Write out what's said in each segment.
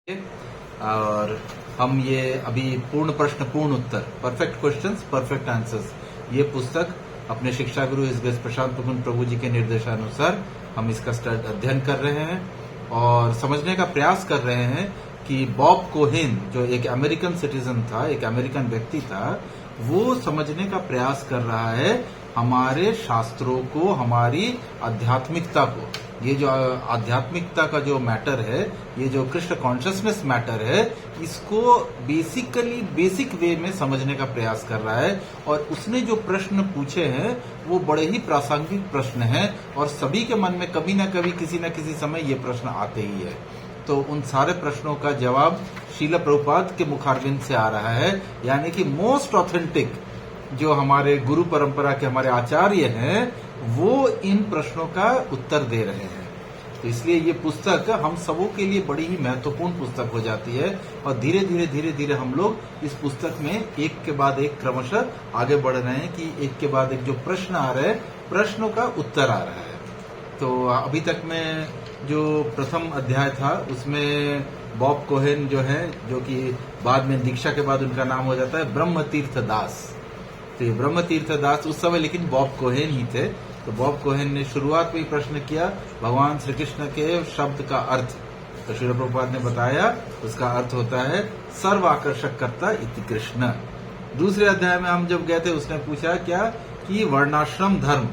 और हम ये अभी पूर्ण प्रश्न पूर्ण उत्तर, परफेक्ट क्वेश्चंस परफेक्ट आंसर्स, ये पुस्तक अपने शिक्षा गुरु एस प्रशांत मुकुंद प्रभु जी के निर्देशानुसार हम इसका अध्ययन कर रहे हैं और समझने का प्रयास कर रहे हैं कि बॉब कोहेन जो एक अमेरिकन सिटीजन था, एक अमेरिकन व्यक्ति था, वो समझने का प्रयास कर रहा है हमारे शास्त्रों को, हमारी आध्यात्मिकता को। ये जो आध्यात्मिकता का जो मैटर है, ये जो कृष्ण कॉन्शियसनेस मैटर है, इसको बेसिक वे में समझने का प्रयास कर रहा है। और उसने जो प्रश्न पूछे हैं वो बड़े ही प्रासंगिक प्रश्न हैं और सभी के मन में कभी न कभी किसी न किसी समय ये प्रश्न आते ही है। तो उन सारे प्रश्नों का जवाब शील प्रभुपाद के मुखारबिंद से आ रहा है, यानी कि मोस्ट ऑथेंटिक जो हमारे गुरु परंपरा के हमारे आचार्य हैं वो इन प्रश्नों का उत्तर दे रहे हैं। तो इसलिए ये पुस्तक हम सबों के लिए बड़ी ही महत्वपूर्ण पुस्तक हो जाती है और धीरे धीरे हम लोग इस पुस्तक में एक के बाद एक क्रमशः आगे बढ़ रहे हैं कि एक के बाद एक जो प्रश्न आ रहे हैं, प्रश्नों का उत्तर आ रहा है। तो अभी तक में जो प्रथम अध्याय था उसमें बॉब कोहेन जो है, जो कि बाद में दीक्षा के बाद उनका नाम हो जाता है ब्रह्म तीर्थ दास। तो ये ब्रह्म तीर्थ दास उस समय लेकिन बॉब कोहेन ही थे। तो बॉब कोहेन ने शुरुआत में ही प्रश्न किया भगवान श्री कृष्ण के शब्द का अर्थ। तो श्रील प्रभुपाद ने बताया उसका अर्थ होता है सर्व आकर्षक कर्ता इति कृष्ण। दूसरे अध्याय में हम जब गए थे उसने पूछा क्या कि वर्णाश्रम धर्म,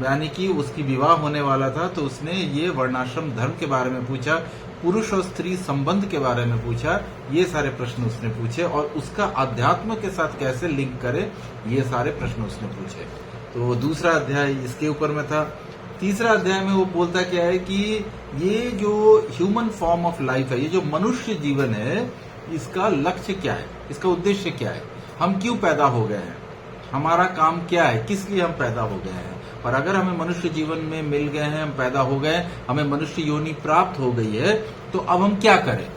यानी कि उसकी विवाह होने वाला था तो उसने ये वर्णाश्रम धर्म के बारे में पूछा, पुरुष और स्त्री संबंध के बारे में पूछा, ये सारे प्रश्न उसने पूछे और उसका अध्यात्म के साथ कैसे लिंक करे, ये सारे प्रश्न उसने पूछे। तो दूसरा अध्याय इसके ऊपर में था। तीसरा अध्याय में वो बोलता क्या है कि ये जो ह्यूमन फॉर्म ऑफ लाइफ है, ये जो मनुष्य जीवन है, इसका लक्ष्य क्या है, इसका उद्देश्य क्या है, हम क्यों पैदा हो गए हैं, हमारा काम क्या है, किस लिए हम पैदा हो गए हैं। और अगर हमें मनुष्य जीवन में मिल गए हैं, हम पैदा हो गए, हमें मनुष्य योनि प्राप्त हो गई है, तो अब हम क्या करें,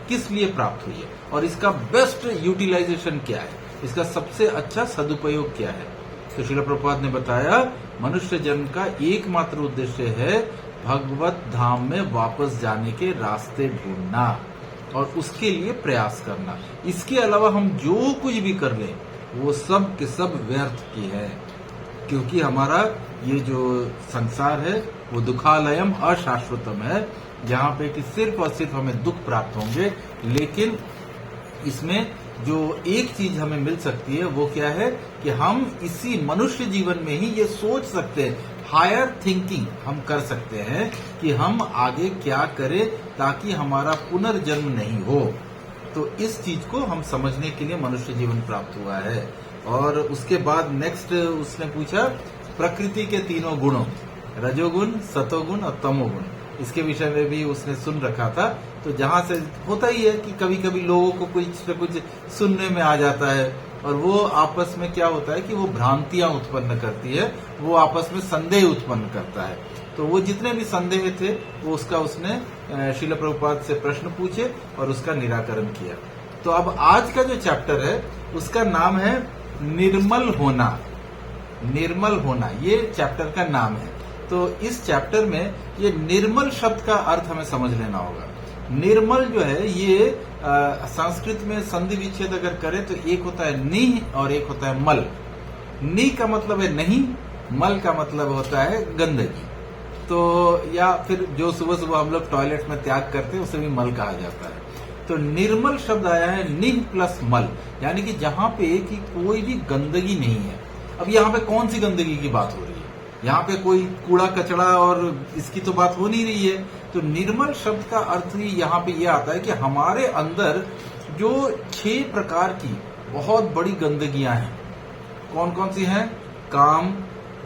किस लिए प्राप्त हुई है और इसका बेस्ट यूटिलाइजेशन क्या है, इसका सबसे अच्छा सदुपयोग क्या है। तो श्रील प्रभुपाद ने बताया मनुष्य जन्म का एकमात्र उद्देश्य है भगवत धाम में वापस जाने के रास्ते ढूंढना और उसके लिए प्रयास करना। इसके अलावा हम जो कुछ भी कर लें वो सब के सब व्यर्थ की है, क्योंकि हमारा ये जो संसार है वो दुखालयम अशाश्वतम है, जहाँ पे कि सिर्फ और सिर्फ हमें दुख प्राप्त होंगे। लेकिन इसमें जो एक चीज हमें मिल सकती है वो क्या है कि हम इसी मनुष्य जीवन में ही ये सोच सकते हैं, हायर थिंकिंग हम कर सकते हैं कि हम आगे क्या करें ताकि हमारा पुनर्जन्म नहीं हो। तो इस चीज को हम समझने के लिए मनुष्य जीवन प्राप्त हुआ है। और उसके बाद नेक्स्ट उसने पूछा प्रकृति के तीनों गुणों, रजोगुण, सतोगुण और तमोगुण, इसके विषय में भी उसने सुन रखा था। तो जहां से होता ही है कि कभी कभी लोगों को कुछ न कुछ सुनने में आ जाता है और वो आपस में क्या होता है कि वो भ्रांतियां उत्पन्न करती है, वो आपस में संदेह उत्पन्न करता है। तो वो जितने भी संदेह थे वो उसने श्रील प्रभुपाद से प्रश्न पूछे और उसका निराकरण किया। तो अब आज का जो चैप्टर है उसका नाम है निर्मल होना। निर्मल होना ये चैप्टर का नाम है। तो इस चैप्टर में ये निर्मल शब्द का अर्थ हमें समझ लेना होगा। निर्मल जो है ये संस्कृत में संधि विच्छेद अगर करें तो एक होता है निह और एक होता है मल। नि का मतलब है नहीं, मल का मतलब होता है गंदगी। तो या फिर जो सुबह सुबह हम लोग टॉयलेट में त्याग करते हैं उसे भी मल कहा जाता है। तो निर्मल शब्द आया है निह प्लस मल, यानी कि जहां पे कि कोई भी गंदगी नहीं है। अब यहाँ पे कौन सी गंदगी की बात हो रही है, यहाँ पे कोई कूड़ा कचड़ा और इसकी तो बात हो नहीं रही है। तो निर्मल शब्द का अर्थ ही यहाँ पे ये आता है कि हमारे अंदर जो 6 प्रकार की बहुत बड़ी गंदगियां हैं, कौन कौन सी हैं, काम,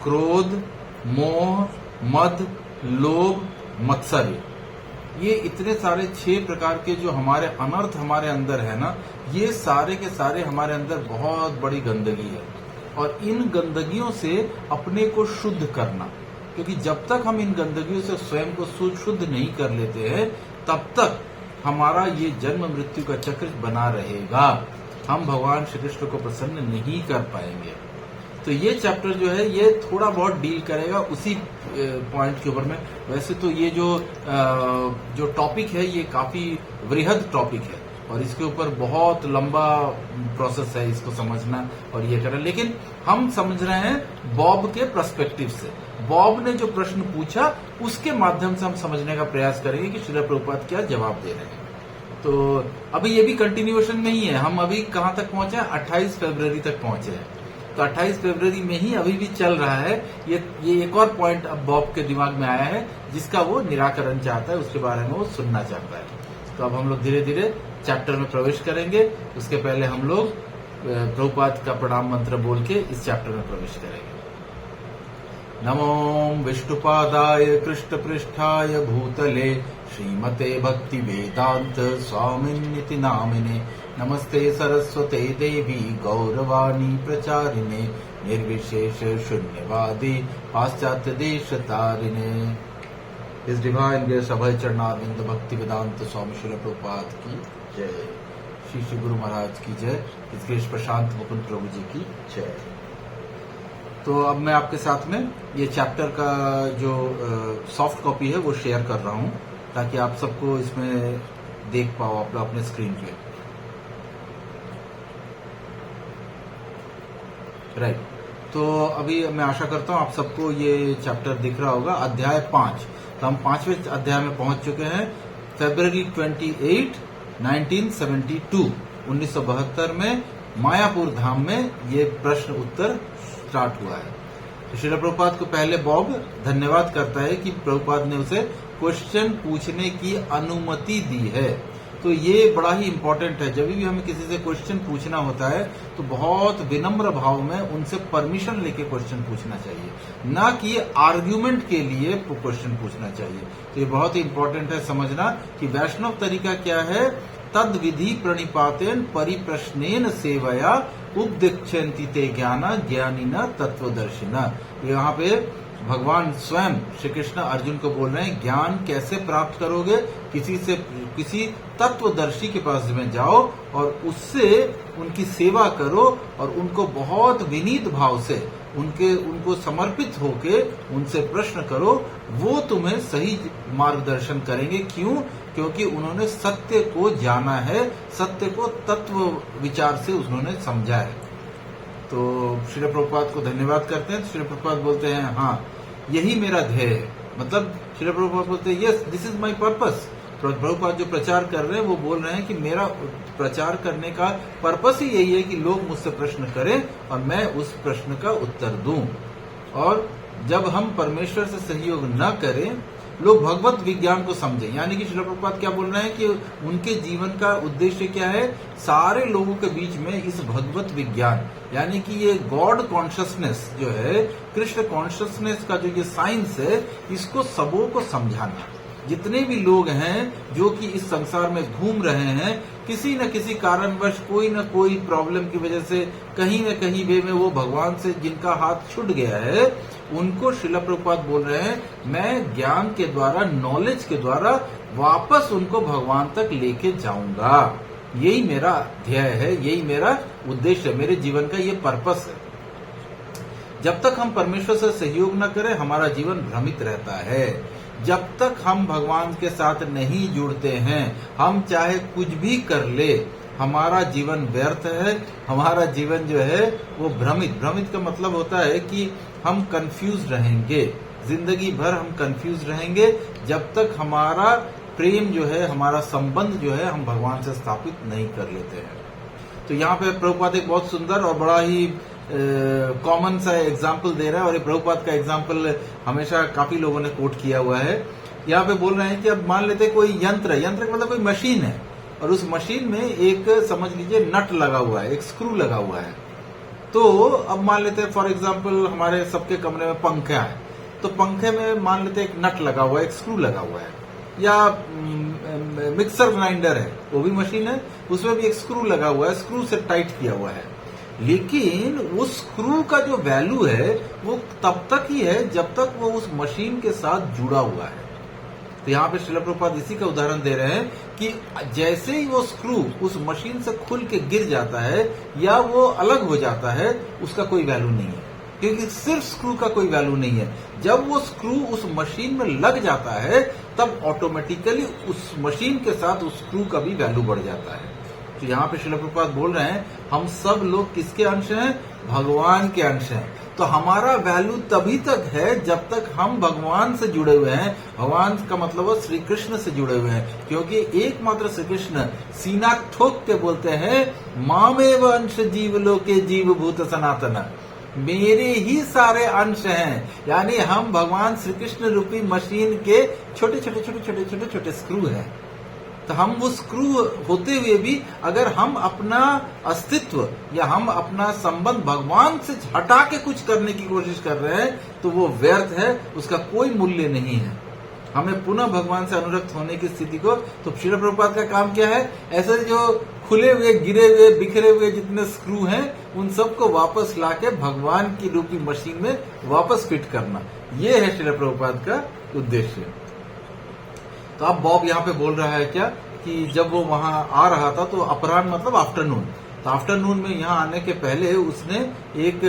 क्रोध, मोह, मद, लोभ, मत्सर्य, ये इतने सारे 6 प्रकार के जो हमारे अनर्थ हमारे अंदर है ना, ये सारे के सारे हमारे अंदर बहुत बड़ी गंदगी है। और इन गंदगियों से अपने को शुद्ध करना, क्योंकि जब तक हम इन गंदगियों से स्वयं को शुद्ध नहीं कर लेते हैं तब तक हमारा ये जन्म मृत्यु का चक्र बना रहेगा, हम भगवान श्री कृष्ण को प्रसन्न नहीं कर पाएंगे। तो ये चैप्टर जो है ये थोड़ा बहुत डील करेगा उसी पॉइंट के ऊपर में। वैसे तो ये जो टॉपिक है ये काफी वृहद टॉपिक है और इसके ऊपर बहुत लंबा प्रोसेस है इसको समझना और ये करना, लेकिन हम समझ रहे हैं बॉब के पर्सपेक्टिव से। बॉब ने जो प्रश्न पूछा उसके माध्यम से हम समझने का प्रयास करेंगे कि श्रील प्रभुपाद क्या जवाब दे रहे हैं। तो अभी ये भी कंटिन्यूएशन में ही है, हम अभी कहां तक पहुंचे हैं, 28 फरवरी तक पहुंचे हैं। तो 28 फरवरी में ही अभी भी चल रहा है। ये एक और पॉइंट अब बॉब के दिमाग में आया है जिसका वो निराकरण चाहता है, उसके बारे में वो सुनना चाहता है। तो अब हम लोग धीरे धीरे चैप्टर में प्रवेश करेंगे। उसके पहले हम लोग प्रभुपाद का प्रणाम मंत्र बोल के इस चैप्टर में प्रवेश करेंगे। नमो विष्णुपादाय कृष्ण पृष्ठाय भूतले श्रीमते भक्ति वेदांत स्वामिन्निति नामिने नमस्ते सरस्वते देवी गौरवाणी प्रचारिणे निर्विशेष शून्यवादी पाश्चात्य देश तारिणे। इस डिवाइन ग्रेस अभय चरणारविंद भक्ति वेदांत स्वामी श्रील प्रभुपाद की जय। श्री श्री गुरु महाराज की जय। इस ग्रेस प्रशांत मुकुंद प्रभु जी की जय। तो अब मैं आपके साथ में ये चैप्टर का जो सॉफ्ट कॉपी है वो शेयर कर रहा हूं ताकि आप सबको इसमें देख पाओ आप अपने स्क्रीन पे। राइट, तो अभी मैं आशा करता हूं आप सबको ये चैप्टर दिख रहा होगा। अध्याय 5, तो हम 5वें अध्याय में पहुंच चुके हैं। फरवरी 28, 1972 1972 में मायापुर धाम में ये प्रश्न उत्तर स्टार्ट हुआ है। तो श्रील प्रभुपाद को पहले बॉब धन्यवाद करता है कि प्रभुपाद ने उसे क्वेश्चन पूछने की अनुमति दी है। तो ये बड़ा ही इंपॉर्टेंट है। जब भी हमें किसी से क्वेश्चन पूछना होता है तो बहुत विनम्र भाव में उनसे परमिशन लेके क्वेश्चन पूछना चाहिए, ना कि आर्ग्यूमेंट के लिए क्वेश्चन पूछना चाहिए। तो ये बहुत ही इंपॉर्टेंट है समझना कि वैष्णव तरीका क्या है। तद विधि प्रणिपातेन परिप्रश्नेन सेवया उपदिक्षन्ति ते ज्ञाना ज्ञानिना तत्वदर्शिना। यहाँ पे भगवान स्वयं श्री कृष्ण अर्जुन को बोल रहे हैं ज्ञान कैसे प्राप्त करोगे, किसी तत्वदर्शी के पास में जाओ और उससे उनकी सेवा करो और उनको बहुत विनीत भाव से उनको समर्पित होके उनसे प्रश्न करो, वो तुम्हें सही मार्गदर्शन करेंगे। क्यों? क्योंकि उन्होंने सत्य को जाना है, सत्य को तत्व विचार से उन्होंने समझा है। तो श्री प्रभुपाद को धन्यवाद करते हैं। तो श्री प्रभुपाद बोलते हैं हाँ यही मेरा ध्येय है। मतलब श्री प्रभुपाद बोलते हैं yes this is my purpose. Prabhupada जो प्रचार कर रहे हैं वो बोल रहे हैं कि मेरा प्रचार करने का पर्पस ही यही है कि लोग मुझसे प्रश्न करें और मैं उस प्रश्न का उत्तर दूं। और जब हम परमेश्वर से सहयोग न करें, लोग भगवत विज्ञान को समझें। यानी कि श्रील प्रभुपाद क्या बोल रहे हैं कि उनके जीवन का उद्देश्य क्या है, सारे लोगों के बीच में इस भगवत विज्ञान यानी कि ये गॉड कॉन्शियसनेस जो है, कृष्ण कॉन्शियसनेस का जो ये साइंस है, इसको सबों को समझाना। जितने भी लोग हैं जो कि इस संसार में घूम रहे हैं, किसी न किसी कारणवश कोई न कोई प्रॉब्लम की वजह से कहीं न कहीं वे में वो भगवान से जिनका हाथ छूट गया है, उनको श्रील प्रभुपाद बोल रहे हैं मैं ज्ञान के द्वारा, नॉलेज के द्वारा वापस उनको भगवान तक लेके जाऊंगा। यही मेरा ध्येय है, यही मेरा उद्देश्य है, मेरे जीवन का ये पर्पस है। जब तक हम परमेश्वर से सहयोग न करें हमारा जीवन भ्रमित रहता है। जब तक हम भगवान के साथ नहीं जुड़ते हैं, हम चाहे कुछ भी कर ले, हमारा जीवन व्यर्थ है। हमारा जीवन जो है वो भ्रमित का मतलब होता है कि हम कंफ्यूज रहेंगे, जिंदगी भर हम कंफ्यूज रहेंगे जब तक हमारा प्रेम जो है, हमारा संबंध जो है हम भगवान से स्थापित नहीं कर लेते हैं। तो यहाँ पे प्रभुपाद एक बहुत सुंदर और बड़ा ही कॉमन सा एग्जाम्पल दे रहा है, और ये प्रभुपाद का एग्जाम्पल हमेशा काफी लोगों ने कोट किया हुआ है। यहाँ पे बोल रहे हैं कि अब मान लेते कोई यंत्र का मतलब कोई मशीन है, और उस मशीन में एक समझ लीजिए नट लगा हुआ है, एक स्क्रू लगा हुआ है। तो अब मान लेते हैं फॉर एग्जाम्पल हमारे सबके कमरे में पंखा है, तो पंखे में मान लेते एक नट लगा हुआ है, एक स्क्रू लगा हुआ है। या मिक्सर ग्राइंडर है, वो भी मशीन है, उसमें भी एक स्क्रू लगा हुआ है, स्क्रू से टाइट किया हुआ है। लेकिन उस स्क्रू का जो वैल्यू है वो तब तक ही है जब तक वो उस मशीन के साथ जुड़ा हुआ है। तो यहाँ पे श्रील प्रभुपाद इसी का उदाहरण दे रहे हैं कि जैसे ही वो स्क्रू उस मशीन से खुल के गिर जाता है या वो अलग हो जाता है, उसका कोई वैल्यू नहीं है। क्योंकि सिर्फ स्क्रू का कोई वैल्यू नहीं है। जब वो स्क्रू उस मशीन में लग जाता है तब ऑटोमेटिकली उस मशीन के साथ उस स्क्रू का भी वैल्यू बढ़ जाता है। तो यहाँ पे श्रील प्रभुपाद बोल रहे हैं हम सब लोग किसके अंश हैं? भगवान के अंश हैं। तो हमारा वैल्यू तभी तक है जब तक हम भगवान से जुड़े हुए हैं। भगवान का मतलब है श्री कृष्ण से जुड़े हुए हैं, क्योंकि एकमात्र श्री कृष्ण सीना ठोक के बोलते हैं मामेव अंश जीवलोके जीवभूत सनातन, मेरे ही सारे अंश हैं। यानी हम भगवान श्री कृष्ण रूपी मशीन के छोटे छोटे छोटे छोटे छोटे छोटे स्क्रू हैं। तो हम वो स्क्रू होते हुए भी अगर हम अपना अस्तित्व या हम अपना संबंध भगवान से हटा के कुछ करने की कोशिश कर रहे हैं तो वो व्यर्थ है, उसका कोई मूल्य नहीं है। हमें पुनः भगवान से अनुरक्त होने की स्थिति को, तो श्रील प्रभुपाद का काम क्या है? ऐसे जो खुले हुए, गिरे हुए, बिखरे हुए जितने स्क्रू हैं उन सबको वापस लाके भगवान की रूपी मशीन में वापस फिट करना, ये है श्रील प्रभुपाद का उद्देश्य। तो अब बॉब यहाँ पे बोल रहा है क्या कि जब वो वहां आ रहा था तो अपराह्न मतलब आफ्टरनून, तो आफ्टरनून में यहाँ आने के पहले उसने एक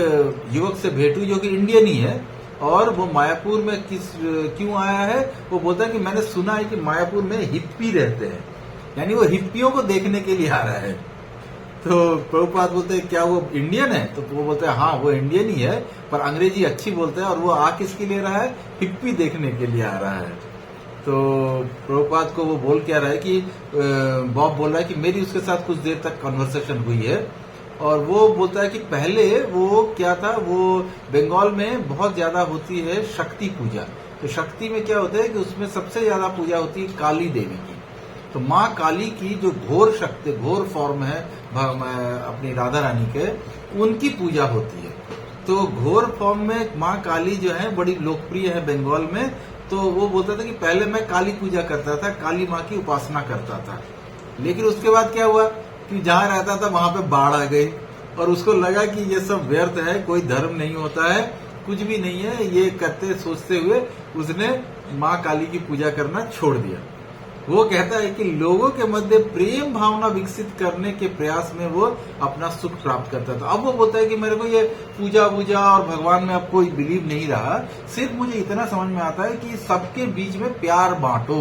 युवक से भेंट हुई जो कि इंडियन ही है, और वो मायापुर में क्यों आया है? वो बोलता है कि मैंने सुना है कि मायापुर में हिप्पी रहते हैं, यानी वो हिप्पियों को देखने के लिए आ रहा है। तो प्रभुपाद बोलते हैं क्या वो इंडियन है? तो वो बोलते हैं हाँ वो इंडियन ही है, पर अंग्रेजी अच्छी बोलते हैं, और वो आ किसके लिए रहा है? हिप्पी देखने के लिए आ रहा है। तो प्रभुपाद को वो बोल क्या रहा है कि बॉब बोल रहा है कि मेरी उसके साथ कुछ देर तक कन्वर्सेशन हुई है, और वो बोलता है कि पहले वो क्या था, वो बंगाल में बहुत ज्यादा होती है शक्ति पूजा। तो शक्ति में क्या होता है कि उसमें सबसे ज्यादा पूजा होती है काली देवी की। तो माँ काली की जो घोर शक्ति, घोर फॉर्म है अपनी राधा रानी के, उनकी पूजा होती है। तो घोर फॉर्म में माँ काली जो है बड़ी लोकप्रिय है बंगाल में। तो वो बोलता था कि पहले मैं काली पूजा करता था, काली माँ की उपासना करता था, लेकिन उसके बाद क्या हुआ कि जहाँ रहता था वहां पे बाढ़ आ गई, और उसको लगा कि ये सब व्यर्थ है, कोई धर्म नहीं होता है, कुछ भी नहीं है, ये करते सोचते हुए उसने माँ काली की पूजा करना छोड़ दिया। वो कहता है कि लोगों के मध्य प्रेम भावना विकसित करने के प्रयास में वो अपना सुख प्राप्त करता था। अब वो बोलता है कि मेरे को ये पूजा वूजा और भगवान में अब कोई बिलीव नहीं रहा, सिर्फ मुझे इतना समझ में आता है कि सबके बीच में प्यार बांटो।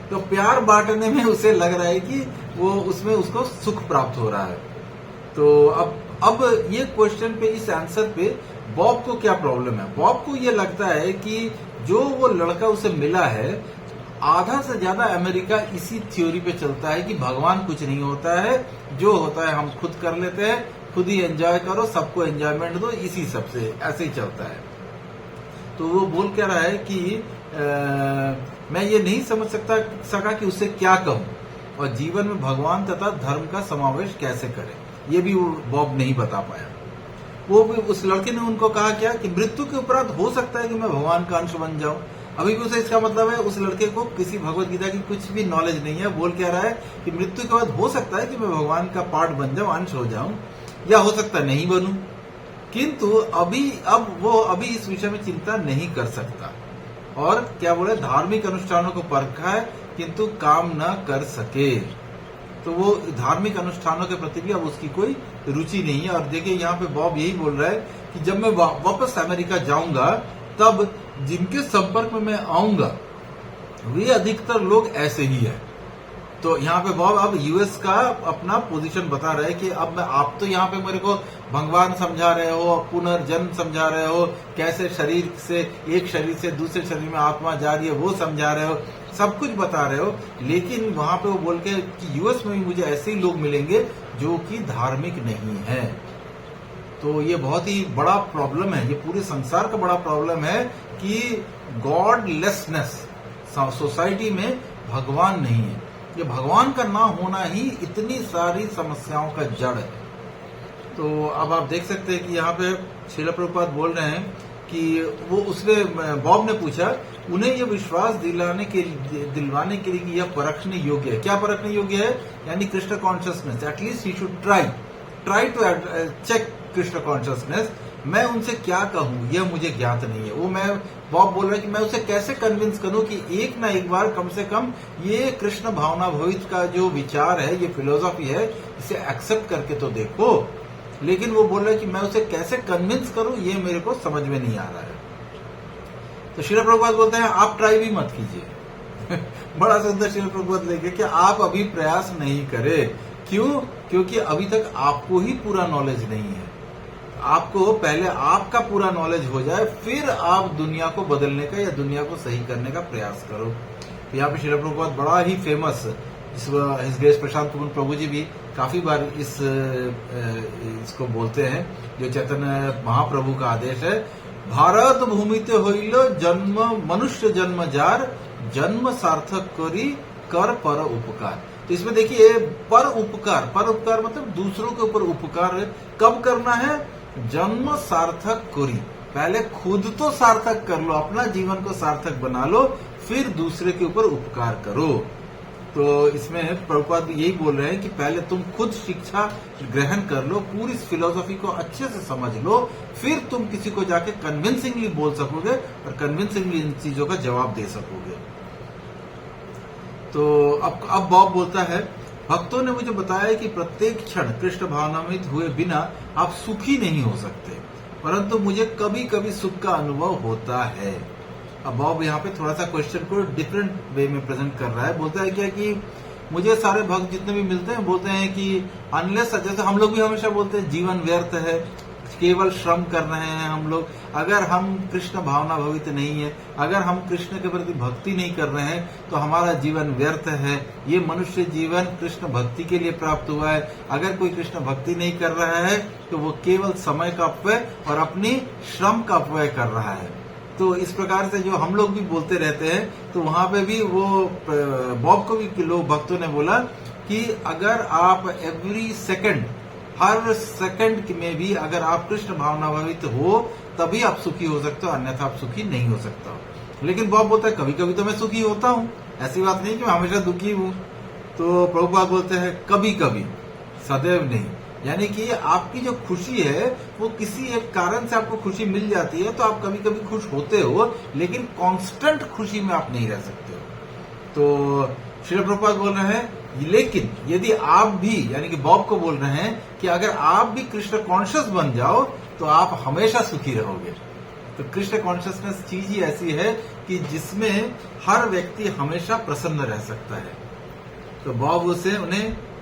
तो प्यार बांटने में उसे लग रहा है कि वो उसमें उसको सुख प्राप्त हो रहा है। तो अब ये क्वेश्चन पे, इस आंसर पे बॉब को क्या प्रॉब्लम है? बॉब को ये लगता है कि जो वो लड़का उसे मिला है, आधा से ज्यादा अमेरिका इसी थ्योरी पे चलता है कि भगवान कुछ नहीं होता है, जो होता है हम खुद कर लेते हैं, खुद ही एंजॉय करो, सबको एंजॉयमेंट दो, इसी सबसे ऐसे ही चलता है। तो वो बोल क्या रहा है कि मैं ये नहीं समझ सका कि उसे क्या कहूं, और जीवन में भगवान तथा धर्म का समावेश कैसे करें, ये भी वो बॉब नहीं बता पाया। वो भी, उस लड़के ने उनको कहा क्या कि मृत्यु के उपरांत हो सकता है कि मैं भगवान का अंश बन जाऊं। अभी भी उसे इसका मतलब है उस लड़के को किसी भगवत गीता की कुछ भी नॉलेज नहीं है। बोल क्या रहा है कि मृत्यु के बाद हो सकता है कि मैं भगवान का पार्ट बन जाऊं, अंश हो जाऊं, या हो सकता है नहीं बनूं, किंतु अब वो इस विषय में चिंता नहीं कर सकता। और क्या बोले, धार्मिक अनुष्ठानों को परखा है किंतु काम न कर सके। तो वो धार्मिक अनुष्ठानों के प्रति भी अब उसकी कोई रुचि नहीं है। और देखिए यहाँ पे बॉब यही बोल रहा है कि जब मैं वापस अमेरिका जाऊंगा तब जिनके संपर्क में मैं आऊंगा वे अधिकतर लोग ऐसे ही है। तो यहाँ पे बॉब अब यूएस का अपना पोजीशन बता रहे हैं कि अब आप तो यहाँ पे मेरे को भगवान समझा रहे हो, पुनर्जन्म समझा रहे हो, कैसे शरीर से, एक शरीर से दूसरे शरीर में आत्मा जा रही है वो समझा रहे हो, सब कुछ बता रहे हो, लेकिन वहां पे वो बोल के कि यूएस में भी मुझे ऐसे ही लोग मिलेंगे जो कि धार्मिक नहीं है। तो ये बहुत ही बड़ा प्रॉब्लम है, ये पूरे संसार का बड़ा प्रॉब्लम है कि गॉडलेसनेस, सोसाइटी में भगवान नहीं है। ये भगवान का ना होना ही इतनी सारी समस्याओं का जड़ है। तो अब आप देख सकते हैं कि यहाँ पे श्रील प्रभुपाद बोल रहे हैं कि वो उसने, बॉब ने पूछा उन्हें यह विश्वास दिलवाने के लिए कि यह परखने योग्य है। क्या परखने योग्य है? यानी Krishna consciousness. At least he should try to check Krishna consciousness. मैं उनसे क्या कहूं यह मुझे ज्ञात नहीं है। बॉब बोल रहा है कि मैं उसे कैसे कन्विंस करूं कि एक ना एक बार कम से कम ये कृष्ण भावना भवित का जो विचार है, ये फिलोसॉफी है, इसे एक्सेप्ट करके तो देखो। लेकिन वो बोल रहा है कि मैं उसे कैसे कन्विंस करूं, ये मेरे को समझ में नहीं आ रहा है। तो श्रील प्रभुपाद बोलते हैं आप ट्राई भी मत कीजिए। बड़ा सुंदर श्रील प्रभुपाद लेके कि आप अभी प्रयास नहीं करें। क्यों? क्योंकि अभी तक आपको ही पूरा नॉलेज नहीं है। आपको पहले आपका पूरा नॉलेज हो जाए, फिर आप दुनिया को बदलने का या दुनिया को सही करने का प्रयास करो। तो यहाँ पे श्रील प्रभुपाद बड़ा ही फेमस, हिज ग्रेस प्रशांत पुकुन प्रभु जी भी काफी बार इसको बोलते हैं, जो चैतन्य महाप्रभु का आदेश है, भारत भूमिते होइलो जन्म मनुष्य जन्म जार, जन्म सार्थक करी कर पर उपकार। तो इसमें देखिए पर उपकार मतलब दूसरों के ऊपर उपकार कब करना है? जन्म सार्थक करी, पहले खुद तो सार्थक कर लो, अपना जीवन को सार्थक बना लो, फिर दूसरे के ऊपर उपकार करो। तो इसमें प्रभुपाद यही बोल रहे हैं कि पहले तुम खुद शिक्षा ग्रहण कर लो, पूरी इस फिलोसॉफी को अच्छे से समझ लो, फिर तुम किसी को जाके कन्विंसिंगली बोल सकोगे और कन्विंसिंगली इन चीजों का जवाब दे सकोगे। तो अब बॉब बोलता है, भक्तों ने मुझे बताया कि प्रत्येक क्षण कृष्ण भावनामृत हुए बिना आप सुखी नहीं हो सकते, परंतु मुझे कभी कभी सुख का अनुभव होता है। अब बॉब यहाँ पे थोड़ा सा क्वेश्चन को डिफरेंट वे में प्रेजेंट कर रहा है। बोलता है क्या कि मुझे सारे भक्त जितने भी मिलते हैं बोलते हैं कि अनलेस, जैसे हम लोग भी हमेशा बोलते हैं जीवन व्यर्थ है, केवल श्रम कर रहे हैं हम लोग, अगर हम कृष्ण भावना भवित नहीं है, अगर हम कृष्ण के प्रति भक्ति नहीं कर रहे हैं तो हमारा जीवन व्यर्थ है। ये मनुष्य जीवन कृष्ण भक्ति के लिए प्राप्त हुआ है, अगर कोई कृष्ण भक्ति नहीं कर रहा है तो वो केवल समय का अपव्यय और अपनी श्रम का अपव्यय कर रहा है। तो इस प्रकार से जो हम लोग भी बोलते रहते हैं, तो वहां पे भी वो बॉब को भी लोग भक्तों ने बोला कि अगर आप एवरी सेकंड, हर सेकंड में भी अगर आप कृष्ण भावना भावित हो तभी आप सुखी हो सकते हो, अन्यथा आप सुखी नहीं हो सकता हो। लेकिन बॉब बोलता है कभी कभी तो मैं सुखी होता हूँ, ऐसी बात नहीं कि मैं हमेशा दुखी हूँ। तो प्रभुपाद बोलते हैं कभी कभी, सदैव नहीं। यानी कि आपकी जो खुशी है वो किसी एक कारण से आपको खुशी मिल जाती है तो आप कभी कभी खुश होते हो, लेकिन कांस्टेंट खुशी में आप नहीं रह सकते हो। तो श्रील प्रभुपाद बोल रहे हैं लेकिन यदि आप भी, यानी कि बॉब को बोल रहे हैं कि अगर आप भी कृष्ण कॉन्शियस बन जाओ तो आप हमेशा सुखी रहोगे। तो कृष्ण कॉन्शियसनेस चीज ही ऐसी है कि जिसमें हर व्यक्ति हमेशा प्रसन्न रह सकता है। तो बॉब उसे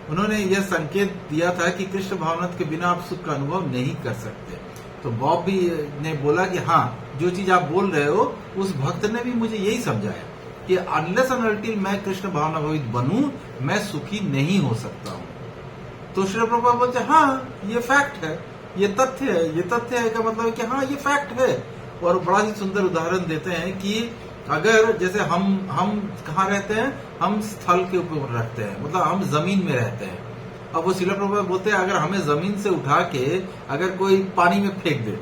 उन्होंने यह संकेत दिया था कि कृष्ण भावना के बिना आप सुख का अनुभव नहीं कर सकते। तो बॉब भी ने बोला कि हाँ, जो चीज आप बोल रहे हो उस भक्त ने भी मुझे यही समझाया कि अनलेस एंड अनटिल मैं कृष्ण भावना भवित बनूं मैं सुखी नहीं हो सकता हूं। तो श्री प्रभुपाद बोलते हाँ ये फैक्ट है, ये तथ्य है। ये तथ्य है का मतलब है कि हाँ ये फैक्ट है। और बड़ा ही सुंदर उदाहरण देते हैं कि अगर जैसे हम कहाँ रहते हैं, हम स्थल के ऊपर रहते हैं, मतलब हम जमीन में रहते हैं। अब वो श्रील प्रभुपाद बोलते हैं अगर हमें जमीन से उठा के अगर कोई पानी में फेंक दे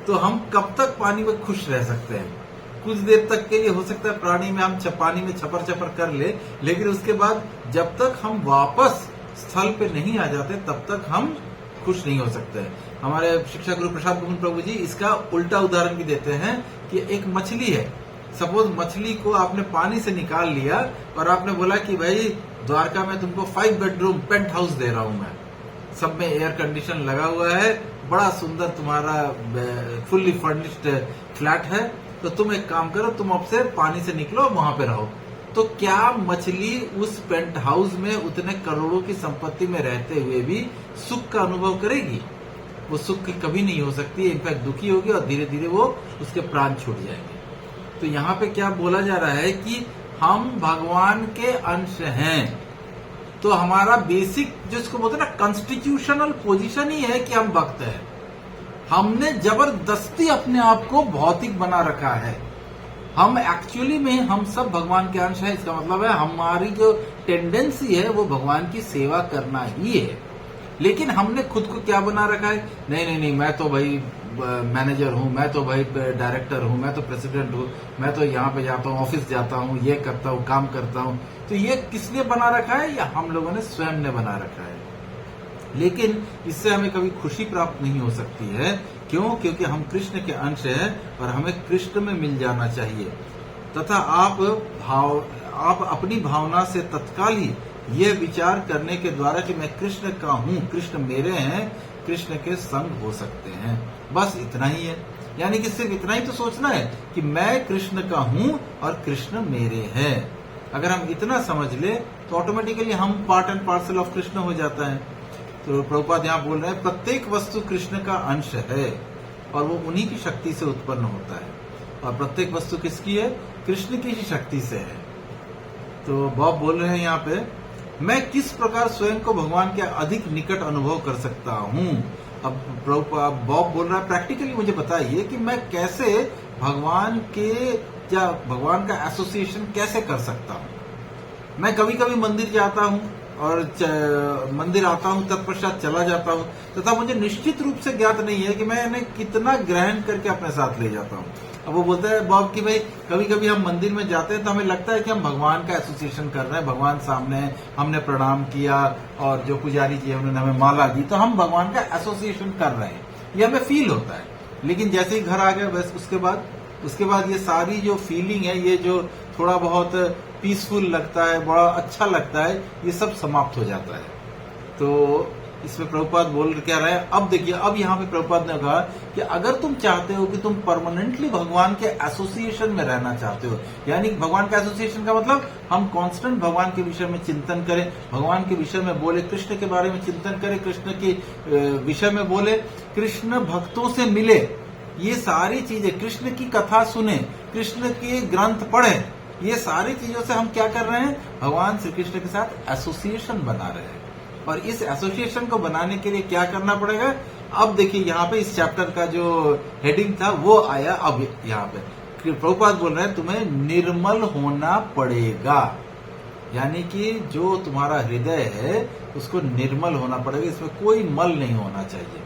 तो हम कब तक पानी में खुश रह सकते हैं? कुछ देर तक के लिए हो सकता है पानी में हम पानी में छपर कर ले, लेकिन उसके बाद जब तक हम वापस स्थल पे नहीं आ जाते तब तक हम खुश नहीं हो सकते। हमारे शिक्षा गुरु प्रशांत पुकुन प्रभु जी इसका उल्टा उदाहरण भी देते हैं कि एक मछली है, सपोज मछली को आपने पानी से निकाल लिया और आपने बोला कि भाई द्वारका में तुमको 5 बेडरूम पेंट हाउस दे रहा हूं मैं, सब में एयर कंडीशन लगा हुआ है, बड़ा सुंदर तुम्हारा फुल्ली फर्निश्ड फ्लैट है, तो तुम एक काम करो, तुम अब से पानी से निकलो वहां पे रहो। तो क्या मछली उस पेंट हाउस में उतने करोड़ों की संपत्ति में रहते हुए भी सुख का अनुभव करेगी? वो सुख कभी नहीं हो सकती, इनफैक्ट दुखी होगी और धीरे धीरे वो उसके प्राण छूट जाएंगे। तो यहाँ पे क्या बोला जा रहा है कि हम भगवान के अंश हैं, तो हमारा बेसिक जिसको बोलते हैं ना कॉन्स्टिट्यूशनल पोजीशन ही है कि हम भक्त हैं। हमने जबरदस्ती अपने आप को भौतिक बना रखा है। हम एक्चुअली में हम सब भगवान के अंश हैं। इसका मतलब है हमारी जो टेंडेंसी है वो भगवान की सेवा करना ही है, लेकिन हमने खुद को क्या बना रखा है, नहीं मैं तो भाई मैनेजर हूँ, मैं तो भाई डायरेक्टर हूँ, मैं तो प्रेसिडेंट हूँ, मैं तो यहाँ पे जाता हूँ, ऑफिस जाता हूँ, ये करता हूँ, काम करता हूँ। तो ये किसने बना रखा है? या हम लोगों ने स्वयं ने बना रखा है। लेकिन इससे हमें कभी खुशी प्राप्त नहीं हो सकती है। क्यों? क्योंकि हम कृष्ण के अंश हैं और हमें कृष्ण में मिल जाना चाहिए। तथा आप अपनी भावना से तत्काल ही यह विचार करने के द्वारा कि मैं कृष्ण का हूँ, कृष्ण मेरे हैं, कृष्ण के संग हो सकते हैं। बस इतना ही है, यानी कि सिर्फ इतना ही तो सोचना है कि मैं कृष्ण का हूं और कृष्ण मेरे हैं। अगर हम इतना समझ ले तो ऑटोमेटिकली हम part and parcel of Krishna हो जाता है। तो प्रभुपाद यहाँ बोल रहे हैं प्रत्येक वस्तु कृष्ण का अंश है और वो उन्हीं की शक्ति से उत्पन्न होता है, और प्रत्येक वस्तु किसकी है? कृष्ण की ही शक्ति से है। तो बॉब बोल रहे हैं यहाँ पे, मैं किस प्रकार स्वयं को भगवान के अधिक निकट अनुभव कर सकता हूँ। अब बॉब बोल रहा है प्रैक्टिकली मुझे बताइए कि मैं कैसे भगवान के या भगवान का एसोसिएशन कैसे कर सकता हूँ। मैं कभी कभी मंदिर जाता हूँ और मंदिर आता हूँ, तत्पश्चात चला जाता हूँ, तथा मुझे निश्चित रूप से ज्ञात नहीं है कि मैं इन्हें कितना ग्रहण करके अपने साथ ले जाता हूँ। अब वो बोलता है बॉब कि भाई कभी कभी हम मंदिर में जाते हैं तो हमें लगता है कि हम भगवान का एसोसिएशन कर रहे हैं, भगवान सामने है, हमने प्रणाम किया और जो पुजारी जी है उन्होंने हमें माला दी, तो हम भगवान का एसोसिएशन कर रहे हैं, ये हमें फील होता है। लेकिन जैसे ही घर आ गए बस उसके बाद ये सारी जो फीलिंग है, ये जो थोड़ा बहुत पीसफुल लगता है, बड़ा अच्छा लगता है, ये सब समाप्त हो जाता है। तो इसमें प्रभुपाद बोल क्या रहे हैं, अब देखिए, अब यहाँ पे प्रभुपाद ने कहा कि अगर तुम चाहते हो कि तुम परमानेंटली भगवान के एसोसिएशन में रहना चाहते हो, यानी भगवान का एसोसिएशन का मतलब हम कांस्टेंट भगवान के विषय में चिंतन करें, भगवान के विषय में बोले, कृष्ण के बारे में चिंतन करें, कृष्ण के विषय में बोले, कृष्ण भक्तों से मिले, ये सारी चीजें, कृष्ण की कथा सुने, कृष्ण के ग्रंथ पढ़े, ये सारी चीजों से हम क्या कर रहे हैं? भगवान श्री कृष्ण के साथ एसोसिएशन बना रहे हैं। और इस एसोसिएशन को बनाने के लिए क्या करना पड़ेगा? अब देखिए यहाँ पे इस चैप्टर का जो हेडिंग था वो आया। अब यहाँ पे प्रभुपाद बोल रहे हैं तुम्हें निर्मल होना पड़ेगा, यानी कि जो तुम्हारा हृदय है उसको निर्मल होना पड़ेगा, इसमें कोई मल नहीं होना चाहिए।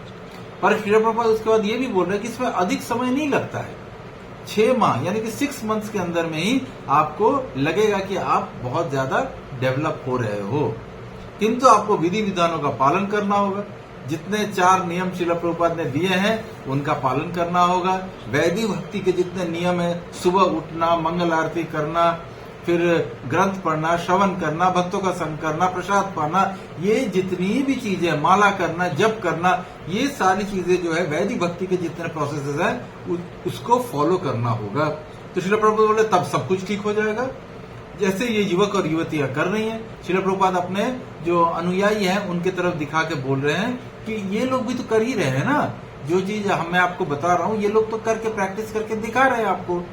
पर श्री प्रभुपाद उसके बाद ये भी बोल रहे हैं कि इसमें अधिक समय नहीं लगता है, 6 माह यानी कि 6 मंथ्स के अंदर में ही आपको लगेगा कि आप बहुत ज्यादा डेवलप हो रहे हो, किंतु आपको विधि विधानों का पालन करना होगा। जितने 4 नियम श्रील प्रभुपाद ने दिए हैं उनका पालन करना होगा। वैदिक भक्ति के जितने नियम है, सुबह उठना, मंगल आरती करना, फिर ग्रंथ पढ़ना, श्रवण करना, भक्तों का संग करना, प्रसाद पाना, ये जितनी भी चीजें, माला करना, जप करना, ये सारी चीजें जो है वैदिक भक्ति के जितने प्रोसेसेस हैं उसको फॉलो करना होगा। तो श्रील प्रभुपाद बोले तब सब कुछ ठीक हो जाएगा, जैसे ये युवक और युवतियां कर रही हैं। श्रील प्रभुपाद अपने जो अनुयायी हैं उनके तरफ दिखा के बोल रहे हैं कि ये लोग भी तो कर ही रहे हैं ना, जो चीज मैं आपको बता रहा हूँ ये लोग तो करके प्रैक्टिस करके दिखा रहे हैं आपको।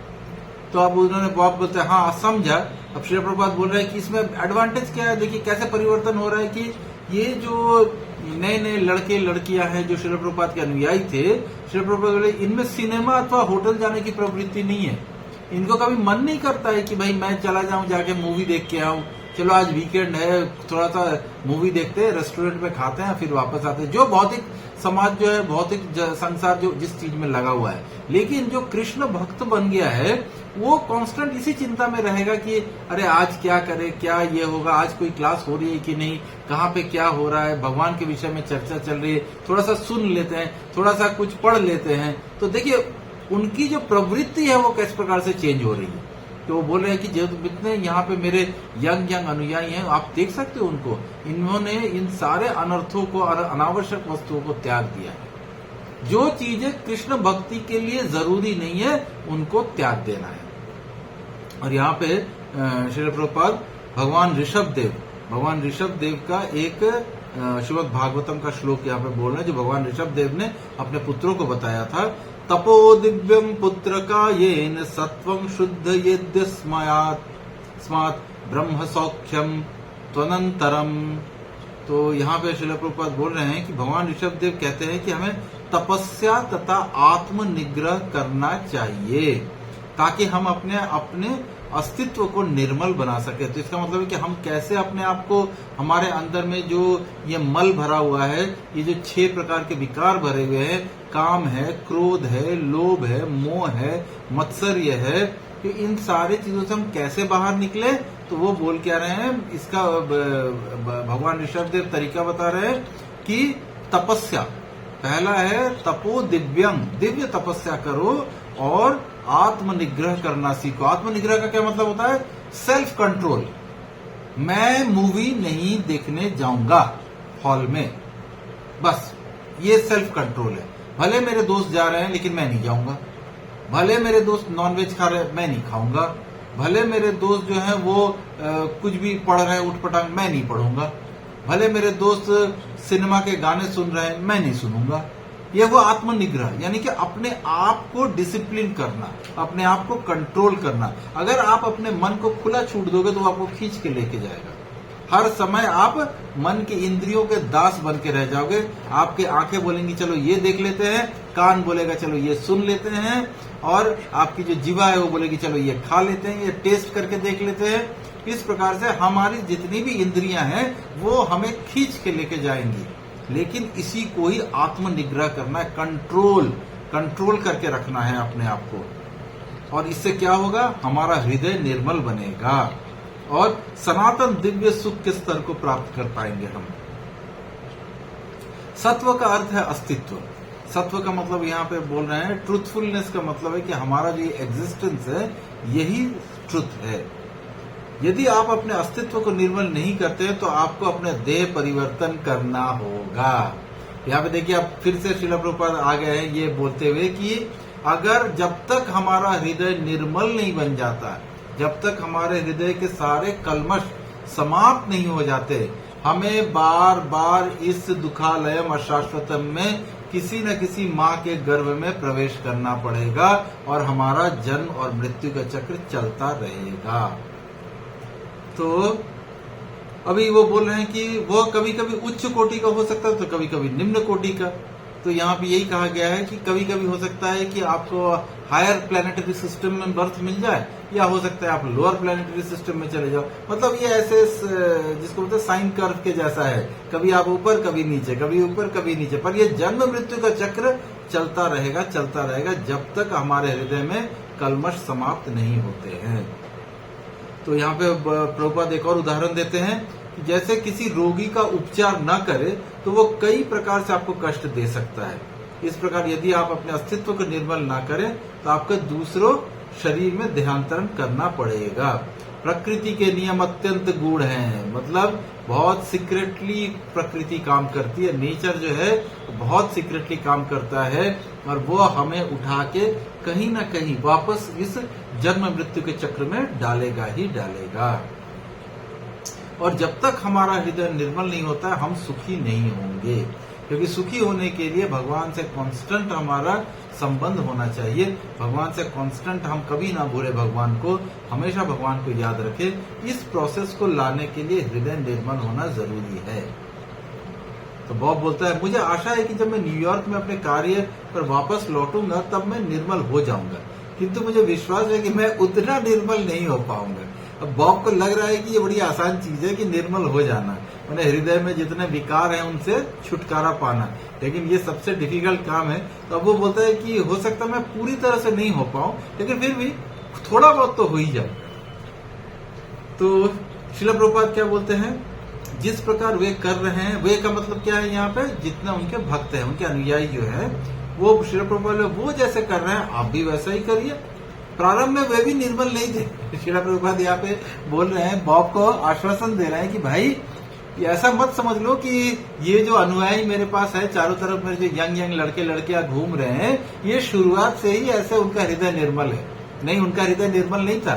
तो अब उन्होंने बहुत बोलते हैं हाँ समझा। अब श्रील प्रभुपाद बोल रहे हैं कि इसमें एडवांटेज क्या है, देखिए कैसे परिवर्तन हो रहा है कि ये जो नए नए लड़के लड़कियां हैं जो श्रील प्रभुपाद के अनुयायी थे, श्रील प्रभुपाद बोले इनमें सिनेमा अथवा होटल जाने की प्रवृत्ति नहीं है। इनको कभी मन नहीं करता है कि भाई मैं चला जाऊं जाके मूवी देख के आऊं, चलो आज वीकेंड है थोड़ा सा मूवी देखते हैं, रेस्टोरेंट में खाते हैं, फिर वापस आते हैं। जो भौतिक समाज जो है, भौतिक संसार जो जिस चीज में लगा हुआ है, लेकिन जो कृष्ण भक्त बन गया है वो कांस्टेंट इसी चिंता में रहेगा कि अरे आज क्या करे, क्या ये होगा, आज कोई क्लास हो रही है कि नहीं, कहाँ पे क्या हो रहा है, भगवान के विषय में चर्चा चल रही है, थोड़ा सा सुन लेते हैं, थोड़ा सा कुछ पढ़ लेते हैं। तो देखिए उनकी जो प्रवृत्ति है वो किस प्रकार से चेंज हो रही है। तो वो बोल रहे हैं कि जो जितने यहाँ पे मेरे यंग अनुयायी हैं आप देख सकते हो उनको, इन्होंने इन सारे अनर्थों को और अनावश्यक वस्तुओं को त्याग दिया है। जो चीजें कृष्ण भक्ति के लिए जरूरी नहीं है उनको त्याग देना है। और यहाँ पे श्रील प्रभुपाद भगवान ऋषभ देव का एक श्रीमद् भागवतम का श्लोक यहाँ पे बोल रहे हैं, जो भगवान ऋषभ देव ने अपने पुत्रों को बताया था। तपो दिव्यम पुत्र का येन सत्वं शुद्ध यद्य स्मात् ब्रह्म सौख्यम त्वनंतरम। तो यहाँ पे श्रील प्रभुपाद बोल रहे हैं कि भगवान ऋषभ देव कहते हैं कि हमें तपस्या तथा आत्म निग्रह करना चाहिए ताकि हम अपने अस्तित्व को निर्मल बना सके। तो इसका मतलब है कि हम कैसे अपने आप को, हमारे अंदर में जो ये मल भरा हुआ है, ये जो 6 प्रकार के विकार भरे हुए हैं, काम है, क्रोध है, लोभ है, मोह है, मत्सर्य है, तो इन सारे चीजों से हम कैसे बाहर निकले। तो वो बोल क्या रहे हैं, इसका भगवान ऋषभ देव तरीका बता रहे हैं कि तपस्या, पहला है तपो दिव्यम, दिव्य तपस्या करो और आत्मनिग्रह करना सीखो। आत्मनिग्रह का क्या मतलब होता है? Self control. मैं मूवी नहीं देखने जाऊंगा हॉल में, बस ये सेल्फ कंट्रोल है। भले मेरे दोस्त जा रहे हैं लेकिन मैं नहीं जाऊंगा, भले मेरे दोस्त नॉनवेज खा रहे हैं मैं नहीं खाऊंगा, भले मेरे दोस्त जो है वो कुछ भी पढ़ रहे हैं उठपटांग मैं नहीं पढ़ूंगा, भले मेरे दोस्त सिनेमा के गाने सुन रहे हैं मैं नहीं सुनूंगा। ये वो आत्मनिग्रह, यानी कि अपने आप को डिसिप्लिन करना, अपने आप को कंट्रोल करना। अगर आप अपने मन को खुला छूट दोगे तो वो आपको खींच के लेके जाएगा। हर समय आप मन के इंद्रियों के दास बन के रह जाओगे। आपके आंखें बोलेंगी चलो ये देख लेते हैं, कान बोलेगा चलो ये सुन लेते हैं, और आपकी जो जीवा है वो बोलेगी चलो ये खा लेते हैं, ये टेस्ट करके देख लेते हैं। इस प्रकार से हमारी जितनी भी इंद्रियां हैं वो हमें खींच के लेके जाएंगी। लेकिन इसी को ही आत्मनिग्रह करना है, कंट्रोल करके रखना है अपने आप को। और इससे क्या होगा, हमारा हृदय निर्मल बनेगा और सनातन दिव्य सुख के स्तर को प्राप्त कर पाएंगे हम। सत्व का अर्थ है अस्तित्व। सत्व का मतलब यहाँ पे बोल रहे हैं ट्रूथफुलनेस का मतलब है कि हमारा जो एग्जिस्टेंस है यही ट्रुथ है। यदि आप अपने अस्तित्व को निर्मल नहीं करते तो आपको अपने देह परिवर्तन करना होगा। यहाँ पे देखिए आप फिर से श्रील प्रभुपाद आ गए हैं ये बोलते हुए कि अगर जब तक हमारा हृदय निर्मल नहीं बन जाता, जब तक हमारे हृदय के सारे कल्मश समाप्त नहीं हो जाते, हमें बार बार इस दुखालयम अशाश्वतम में किसी न किसी माँ के गर्भ में प्रवेश करना पड़ेगा और हमारा जन्म और मृत्यु का चक्र चलता रहेगा। तो अभी वो बोल रहे हैं कि वो कभी कभी उच्च कोटि का हो सकता है तो कभी कभी निम्न कोटि का। तो यहाँ पे यही कहा गया है कि कभी कभी हो सकता है कि आपको हायर प्लैनेटरी सिस्टम में बर्थ मिल जाए, या हो सकता है आप लोअर प्लैनेटरी सिस्टम में चले जाओ। मतलब ये ऐसे जिसको बोलते हैं साइन कर्व के जैसा है, कभी आप ऊपर कभी नीचे, कभी ऊपर कभी नीचे, पर ये जन्म मृत्यु का चक्र चलता रहेगा जब तक हमारे हृदय में कल्मश समाप्त नहीं होते हैं। तो यहाँ पे प्रभुपाद एक और उदाहरण देते हैं कि जैसे किसी रोगी का उपचार न करे तो वो कई प्रकार से आपको कष्ट दे सकता है। इस प्रकार यदि आप अपने अस्तित्व को निर्मल ना करें तो आपको दूसरों शरीर में देहांतरण करना पड़ेगा। प्रकृति के नियम अत्यंत गूढ़ हैं, मतलब बहुत सीक्रेटली प्रकृति काम करती है। नेचर जो है बहुत सीक्रेटली काम करता है और वो हमें उठा के कहीं ना कहीं वापस इस जन्म मृत्यु के चक्र में डालेगा ही डालेगा। और जब तक हमारा हृदय निर्मल नहीं होता है हम सुखी नहीं होंगे, क्योंकि सुखी होने के लिए भगवान से कांस्टेंट हमारा संबंध होना चाहिए। भगवान से कांस्टेंट हम कभी ना भूले भगवान को, हमेशा भगवान को याद रखें। इस प्रोसेस को लाने के लिए हृदय निर्मल होना जरूरी है। तो बॉब बोलता है मुझे आशा है कि जब मैं न्यूयॉर्क में अपने कार्य पर वापस लौटूंगा तब मैं निर्मल हो जाऊंगा, किंतु मुझे विश्वास है कि मैं उतना निर्मल नहीं हो पाऊंगा। अब बॉब को लग रहा है कि ये बड़ी आसान चीज है कि निर्मल हो जाना, मैंने हृदय में जितने विकार हैं उनसे छुटकारा पाना, लेकिन ये सबसे डिफिकल्ट काम है। तो अब वो बोलता है कि हो सकता है मैं पूरी तरह से नहीं हो पाऊं, लेकिन फिर भी थोड़ा बहुत तो हो ही जाए। तो श्रील प्रभुपाद क्या बोलते हैं, जिस प्रकार वे कर रहे हैं, वे का मतलब क्या है यहाँ पे, जितना उनके भक्त हैं, उनके अनुयायी जो है वो श्रील प्रभुपाद वो जैसे कर रहे हैं आप भी वैसा ही करिए। प्रारंभ में वे भी निर्मल नहीं थे। श्रील प्रभुपाद यहाँ पे बोल रहे हैं, बॉब को आश्वासन दे रहे हैं कि भाई ऐसा मत समझ लो कि ये जो अनुयायी मेरे पास है चारों तरफ मेरे जो यंग लड़के लड़कियां घूम रहे हैं, ये शुरुआत से ही ऐसे उनका हृदय निर्मल है। नहीं, उनका हृदय निर्मल नहीं था,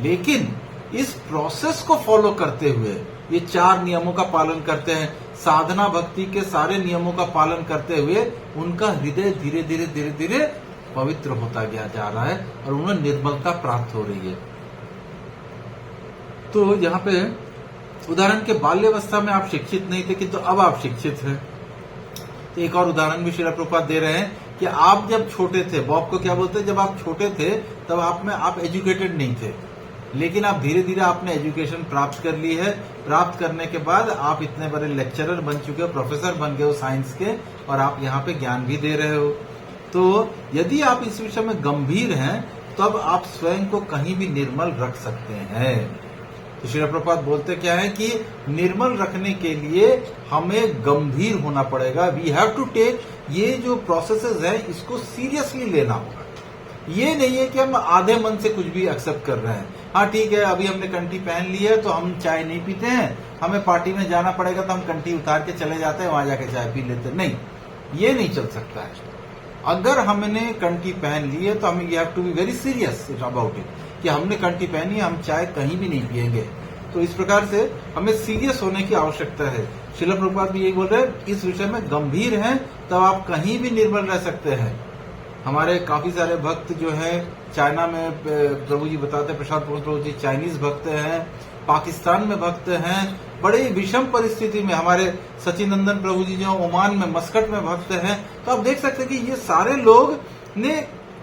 लेकिन इस प्रोसेस को फॉलो करते हुए ये 4 नियमों का पालन करते हैं, साधना भक्ति के सारे नियमों का पालन करते हुए उनका हृदय धीरे धीरे पवित्र होता गया जा रहा है और उन्हें निर्मलता प्राप्त हो रही है। तो यहाँ पे उदाहरण के बाल्यावस्था में आप शिक्षित नहीं थे किंतु अब आप शिक्षित हैं। तो एक और उदाहरण भी श्रील प्रभुपाद दे रहे हैं कि आप जब छोटे थे, बॉब को क्या बोलते हैं, जब आप छोटे थे तब आप एजुकेटेड नहीं थे, लेकिन आप धीरे धीरे आपने एजुकेशन प्राप्त कर ली है। प्राप्त करने के बाद आप इतने बड़े लेक्चरर बन चुके हो, प्रोफेसर बन गए हो साइंस के, और आप यहाँ पे ज्ञान भी दे रहे हो। तो यदि आप इस विषय में गंभीर हैं तब आप स्वयं को कहीं भी निर्मल रख सकते हैं। तो श्रील प्रभुपाद बोलते क्या है कि निर्मल रखने के लिए हमें गंभीर होना पड़ेगा। वी हैव टू टेक, ये जो प्रोसेसेस है इसको सीरियसली लेना होगा। ये नहीं है कि हम आधे मन से कुछ भी एक्सेप्ट कर रहे हैं। हाँ ठीक है, अभी हमने कंठी पहन ली है तो हम चाय नहीं पीते हैं, हमें पार्टी में जाना पड़ेगा तो हम कंठी उतार के चले जाते हैं, वहां जाके चाय पी लेते। नहीं, ये नहीं चल सकता है। अगर हमने कंठी पहन ली है तो हमें you have to be very serious about it कि हमने कंठी पहनी है, हम चाय कहीं भी नहीं पिएंगे। तो इस प्रकार से हमें सीरियस होने की आवश्यकता है। श्रील प्रभुपाद भी यही बोल रहे हैं, इस विषय में गंभीर हैं तब आप कहीं भी निर्मल रह सकते हैं। हमारे काफी सारे भक्त जो हैं चाइना में, प्रभु जी बताते हैं, प्रशांत प्रभु जी चाइनीज भक्त हैं, पाकिस्तान में भक्त हैं, बड़े विषम परिस्थिति में हमारे सचिन नंदन प्रभु जी जो ओमान में मस्कट में भक्त हैं। तो आप देख सकते हैं कि ये सारे लोग ने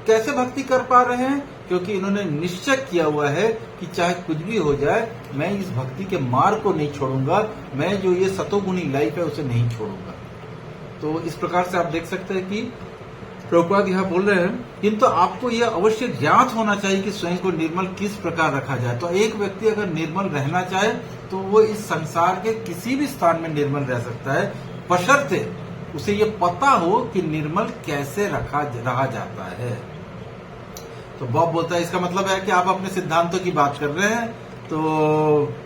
कैसे भक्ति कर पा रहे हैं, क्योंकि इन्होंने निश्चय किया हुआ है कि चाहे कुछ भी हो जाए मैं इस भक्ति के मार्ग को नहीं छोड़ूंगा, मैं जो ये सतोगुणी लाइफ है उसे नहीं छोड़ूंगा। तो इस प्रकार से आप देख सकते हैं कि प्रभुपाद यह बोल रहे हैं, किंतु आपको यह अवश्य ज्ञात होना चाहिए कि स्वयं को निर्मल किस प्रकार रखा जाए। तो एक व्यक्ति अगर निर्मल रहना चाहे तो वो इस संसार के किसी भी स्थान में निर्मल रह सकता है, बशर्ते उसे ये पता हो कि निर्मल कैसे रहा जाता है। तो बॉब बोलता है इसका मतलब है कि आप अपने सिद्धांतों की बात कर रहे हैं। तो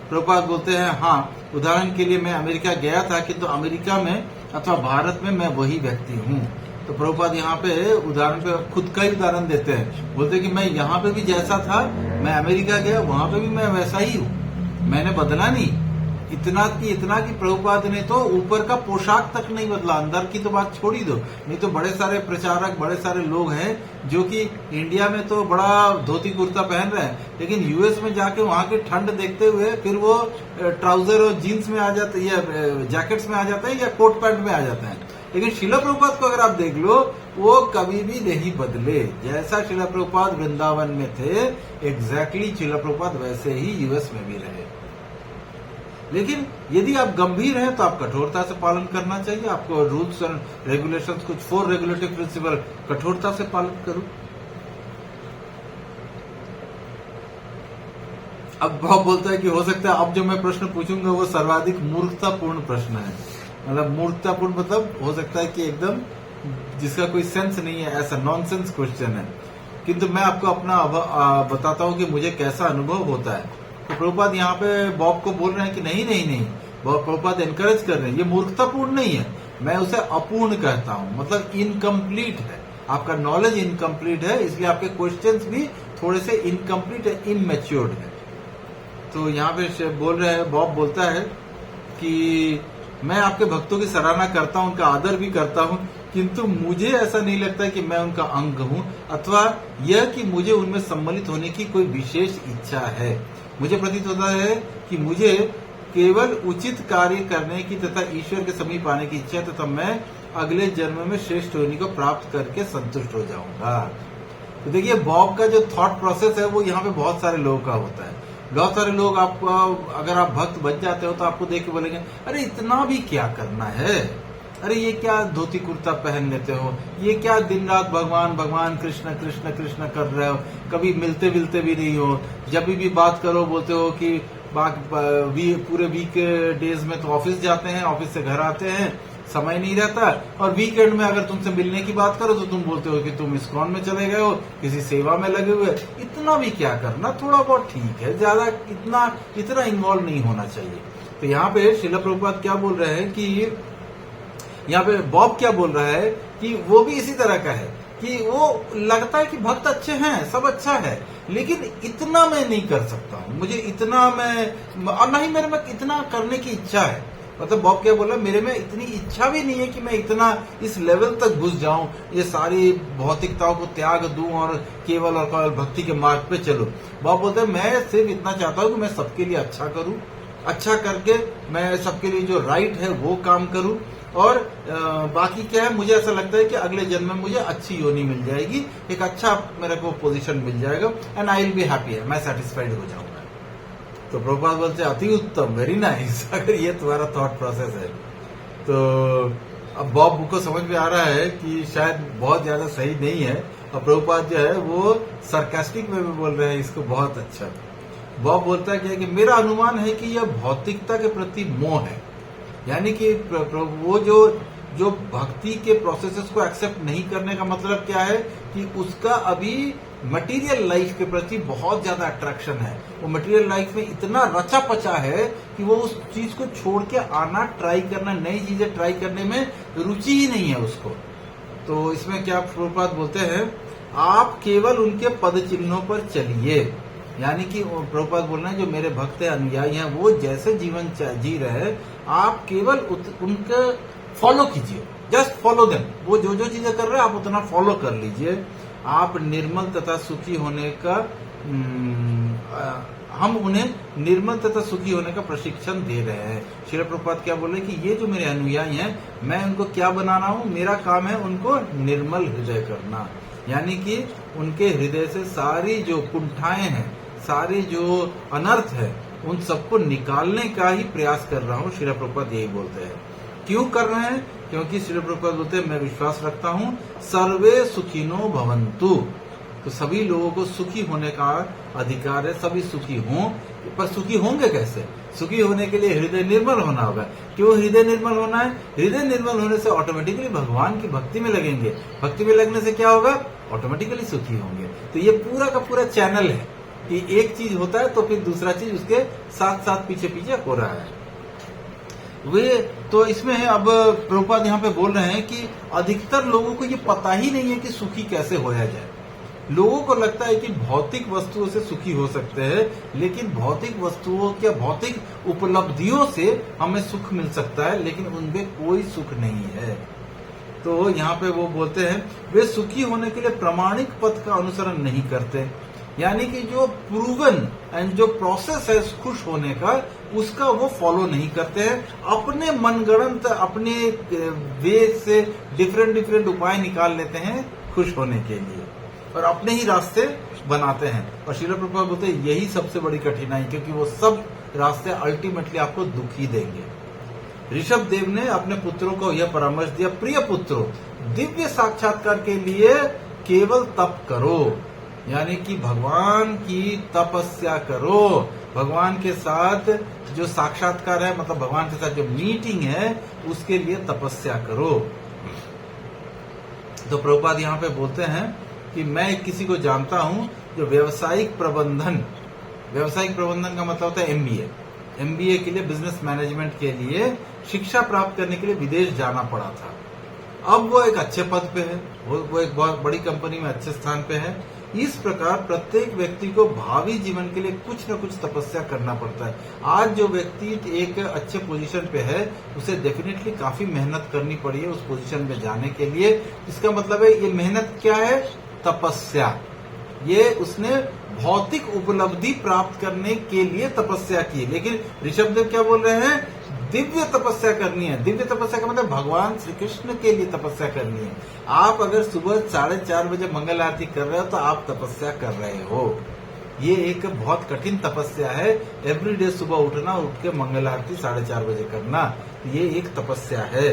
प्रभुपाद बोलते हैं हाँ, उदाहरण के लिए मैं अमेरिका गया था, किंतु अमेरिका में अथवा भारत में मैं वही व्यक्ति हूँ। तो प्रभुपाद यहाँ पे उदाहरण पे खुद का ही उदाहरण देते हैं, बोलते हैं कि मैं यहाँ पे भी जैसा था, मैं अमेरिका गया वहां पे भी मैं वैसा ही हूँ, मैंने बदला नहीं। इतना कि प्रभुपाद ने तो ऊपर का पोशाक तक नहीं बदला, अंदर की तो बात छोड़ ही दो। नहीं तो बड़े सारे प्रचारक, बड़े सारे लोग हैं जो कि इंडिया में तो बड़ा धोती कुर्ता पहन रहे हैं, लेकिन यूएस में जाके वहां की ठंड देखते हुए फिर वो ट्राउजर और जीन्स में आ जाते हैं या जैकेट्स में आ जाते हैं या कोट पैंट में आ जाते हैं। लेकिन श्रील प्रभुपाद को अगर आप देख लो, वो कभी भी नहीं बदले। जैसा श्रील प्रभुपाद वृंदावन में थे, एग्जैक्टली श्रील प्रभुपाद वैसे ही यूएस में भी रहे। लेकिन यदि आप गंभीर हैं तो आप कठोरता से पालन करना चाहिए। आपको रूल्स एंड रेगुलेशंस, कुछ 4 रेगुलेटिव प्रिंसिपल कठोरता से पालन करो। अब बहुत बोलता है कि हो सकता है अब जो मैं प्रश्न पूछूंगा वो सर्वाधिक मूर्खतापूर्ण प्रश्न है। मतलब मूर्खतापूर्ण मतलब हो सकता है कि एकदम जिसका कोई सेंस नहीं है, ऐसा नॉनसेंस क्वेश्चन है। किंतु मैं आपको अपना बताता हूं कि मुझे कैसा अनुभव होता है। तो प्रभुपाद यहाँ पे बॉब को बोल रहे हैं कि नहीं, प्रभुपाद एनकरेज कर रहे हैं, ये मूर्खतापूर्ण नहीं है, मैं उसे अपूर्ण कहता हूँ, मतलब इनकम्प्लीट है। आपका नॉलेज इनकम्प्लीट है, इसलिए आपके क्वेश्चंस भी थोड़े से इनकम्प्लीट है, इनमेच्योर्ड है। तो यहाँ पे बोल रहे हैं, बॉब बोलता है कि मैं आपके भक्तों की सराहना करता हूँ, उनका आदर भी करता हूँ, किंतु मुझे ऐसा नहीं लगता कि मैं उनका अंग हूँ, अथवा यह कि मुझे उनमें सम्मिलित होने की कोई विशेष इच्छा है। मुझे प्रतीत होता है कि मुझे केवल उचित कार्य करने की तथा ईश्वर के समीप आने की इच्छा है, तथा मैं अगले जन्म में श्रेष्ठ होने को प्राप्त करके संतुष्ट हो जाऊंगा। तो देखिए, बॉब का जो थॉट प्रोसेस है वो यहाँ पे बहुत सारे लोगों का होता है। बहुत सारे लोग आपको, अगर आप भक्त बन जाते हो तो आपको देख के बोलेंगे, अरे इतना भी क्या करना है, अरे ये क्या धोती कुर्ता पहन लेते हो, ये क्या दिन रात भगवान भगवान कृष्ण कृष्ण कृष्ण कर रहे हो, कभी मिलते मिलते भी नहीं हो, जब भी बात करो बोलते हो कि पूरे वीक डेज में तो ऑफिस जाते हैं, ऑफिस से घर आते हैं, समय नहीं रहता, और वीकेंड में अगर तुमसे मिलने की बात करो तो तुम बोलते हो कि तुम इस्कॉन में चले गए हो, किसी सेवा में लगे हुए। इतना भी क्या करना, थोड़ा बहुत ठीक है, ज्यादा इतना इन्वॉल्व नहीं होना चाहिए। तो यहाँ पे श्रील प्रभुपाद क्या बोल रहे हैं कि यहाँ पे बॉब क्या बोल रहा है कि वो भी इसी तरह का है कि वो लगता है कि भक्त अच्छे हैं, सब अच्छा है, लेकिन इतना मैं नहीं कर सकता हूँ, मुझे इतना और नहीं मेरे में इतना करने की इच्छा है। मतलब बॉब क्या बोला, मेरे में इतनी इच्छा भी नहीं है कि मैं इतना इस लेवल तक घुस जाऊं, ये सारी भौतिकताओं को त्याग दूं और केवल और केवल भक्ति के मार्ग पे चलूं। बॉब बोलते हैं, मैं सिर्फ इतना चाहता हूं कि मैं सबके लिए अच्छा करूं, अच्छा करके मैं सबके लिए जो राइट है वो काम करूं, और बाकी क्या है, मुझे ऐसा लगता है कि अगले जन्म में मुझे अच्छी योनि मिल जाएगी, एक अच्छा मेरे को पोजीशन मिल जाएगा, and I will be happy, मैं सेटिस्फाइड हो जाऊंगा। तो प्रभुपाद बोलते हैं, अति उत्तम, वेरी नाइस, अगर ये तुम्हारा थॉट प्रोसेस है। तो अब बॉब को समझ में आ रहा है कि शायद बहुत ज्यादा सही नहीं है, और प्रभुपाद जो है वो सरकास्टिक में भी बोल रहे हैं इसको बहुत अच्छा। बॉब बोलता है कि मेरा अनुमान है कि यह भौतिकता के प्रति मोह है, यानी कि वो जो जो भक्ति के प्रोसेसेस को एक्सेप्ट नहीं करने का मतलब क्या है कि उसका अभी मटेरियल लाइफ के प्रति बहुत ज्यादा अट्रैक्शन है। वो मटेरियल लाइफ में इतना रचा पचा है कि वो उस चीज को छोड़ के आना, ट्राई करना, नई चीजें ट्राई करने में रुचि ही नहीं है उसको। तो इसमें क्या प्रभुपाद बोलते हैं, आप केवल उनके पद चिन्हों पर चलिए। यानी कि प्रभुपाद बोल रहे हैं जो मेरे भक्त हैं, अनुयायी हैं, वो जैसे जीवन जी रहे हैं, आप केवल उनके फॉलो कीजिए, जस्ट फॉलो देम। वो जो जो चीजें कर रहे हैं आप उतना फॉलो कर लीजिए। आप निर्मल तथा सुखी होने का हम उन्हें निर्मल तथा सुखी होने का प्रशिक्षण दे रहे हैं। श्रील प्रभुपाद क्या बोल रहे हैं कि ये जो मेरे अनुयायी हैं, मैं उनको क्या बनाना हूं, मेरा काम है उनको निर्मल हृदय करना। यानी कि उनके हृदय से सारी जो कुंठाएं हैं, सारी जो अनर्थ है, उन सबको निकालने का ही प्रयास कर रहा हूं। श्रील प्रभुपाद यही बोलते हैं। क्यों कर रहे हैं? क्योंकि श्रील प्रभुपाद बोलते हैं मैं विश्वास रखता हूं सर्वे सुखिनो भवन्तु। तो सभी लोगों को सुखी होने का अधिकार है, सभी सुखी हों। पर सुखी होंगे कैसे? सुखी होने के लिए हृदय निर्मल होना होगा। क्यों हृदय निर्मल होना है? हृदय निर्मल होने से ऑटोमेटिकली भगवान की भक्ति में लगेंगे। भक्ति में लगने से क्या होगा? ऑटोमेटिकली सुखी होंगे। तो ये पूरा का पूरा चैनल है कि एक चीज होता है तो फिर दूसरा चीज उसके साथ साथ पीछे पीछे हो रहा है। वे तो इसमें अब प्रभुपाद यहाँ पे बोल रहे हैं कि अधिकतर लोगों को ये पता ही नहीं है कि सुखी कैसे होया जाए। लोगों को लगता है कि भौतिक वस्तुओं से सुखी हो सकते हैं, लेकिन भौतिक वस्तुओं या भौतिक उपलब्धियों से हमें सुख मिल सकता है, लेकिन उनमें कोई सुख नहीं है। तो यहाँ पे वो बोलते हैं वे सुखी होने के लिए प्रामाणिक पथ का अनुसरण नहीं करते। यानी कि जो प्रूवन एंड जो प्रोसेस है खुश होने का, उसका वो फॉलो नहीं करते हैं। अपने मनगढ़ंत अपने वे से डिफरेंट उपाय निकाल लेते हैं खुश होने के लिए और अपने ही रास्ते बनाते हैं। और श्रील प्रभुपाद बोलते हैं यही सबसे बड़ी कठिनाई, क्योंकि वो सब रास्ते अल्टीमेटली आपको दुखी देंगे। ऋषभ देव ने अपने पुत्रों को यह परामर्श दिया, प्रिय पुत्रों, दिव्य साक्षात्कार के लिए केवल तप करो। यानी कि भगवान की तपस्या करो। भगवान के साथ जो साक्षात्कार है, मतलब भगवान के साथ जो मीटिंग है, उसके लिए तपस्या करो। तो प्रभुपाद यहाँ पे बोलते हैं कि मैं किसी को जानता हूं जो व्यावसायिक प्रबंधन का मतलब होता है एमबीए के लिए, बिजनेस मैनेजमेंट के लिए शिक्षा प्राप्त करने के लिए विदेश जाना पड़ा था। अब वो एक अच्छे पद पे है, वो एक बहुत बड़ी कंपनी में अच्छे स्थान पे है। इस प्रकार प्रत्येक व्यक्ति को भावी जीवन के लिए कुछ न कुछ तपस्या करना पड़ता है। आज जो व्यक्ति एक अच्छे पोजीशन पे है, उसे डेफिनेटली काफी मेहनत करनी पड़ी है उस पोजीशन में जाने के लिए। इसका मतलब है ये मेहनत क्या है? तपस्या। ये उसने भौतिक उपलब्धि प्राप्त करने के लिए तपस्या की। लेकिन ऋषभदेव क्या बोल रहे हैं? दिव्य तपस्या करनी है। दिव्य तपस्या का मतलब भगवान श्री कृष्ण के लिए तपस्या करनी है। आप अगर सुबह 4:30 बजे मंगल आरती कर रहे हो तो आप तपस्या कर रहे हो। ये एक बहुत कठिन तपस्या है। एवरीडे सुबह उठना, उठ के मंगल आरती 4:30 बजे करना, ये एक तपस्या है।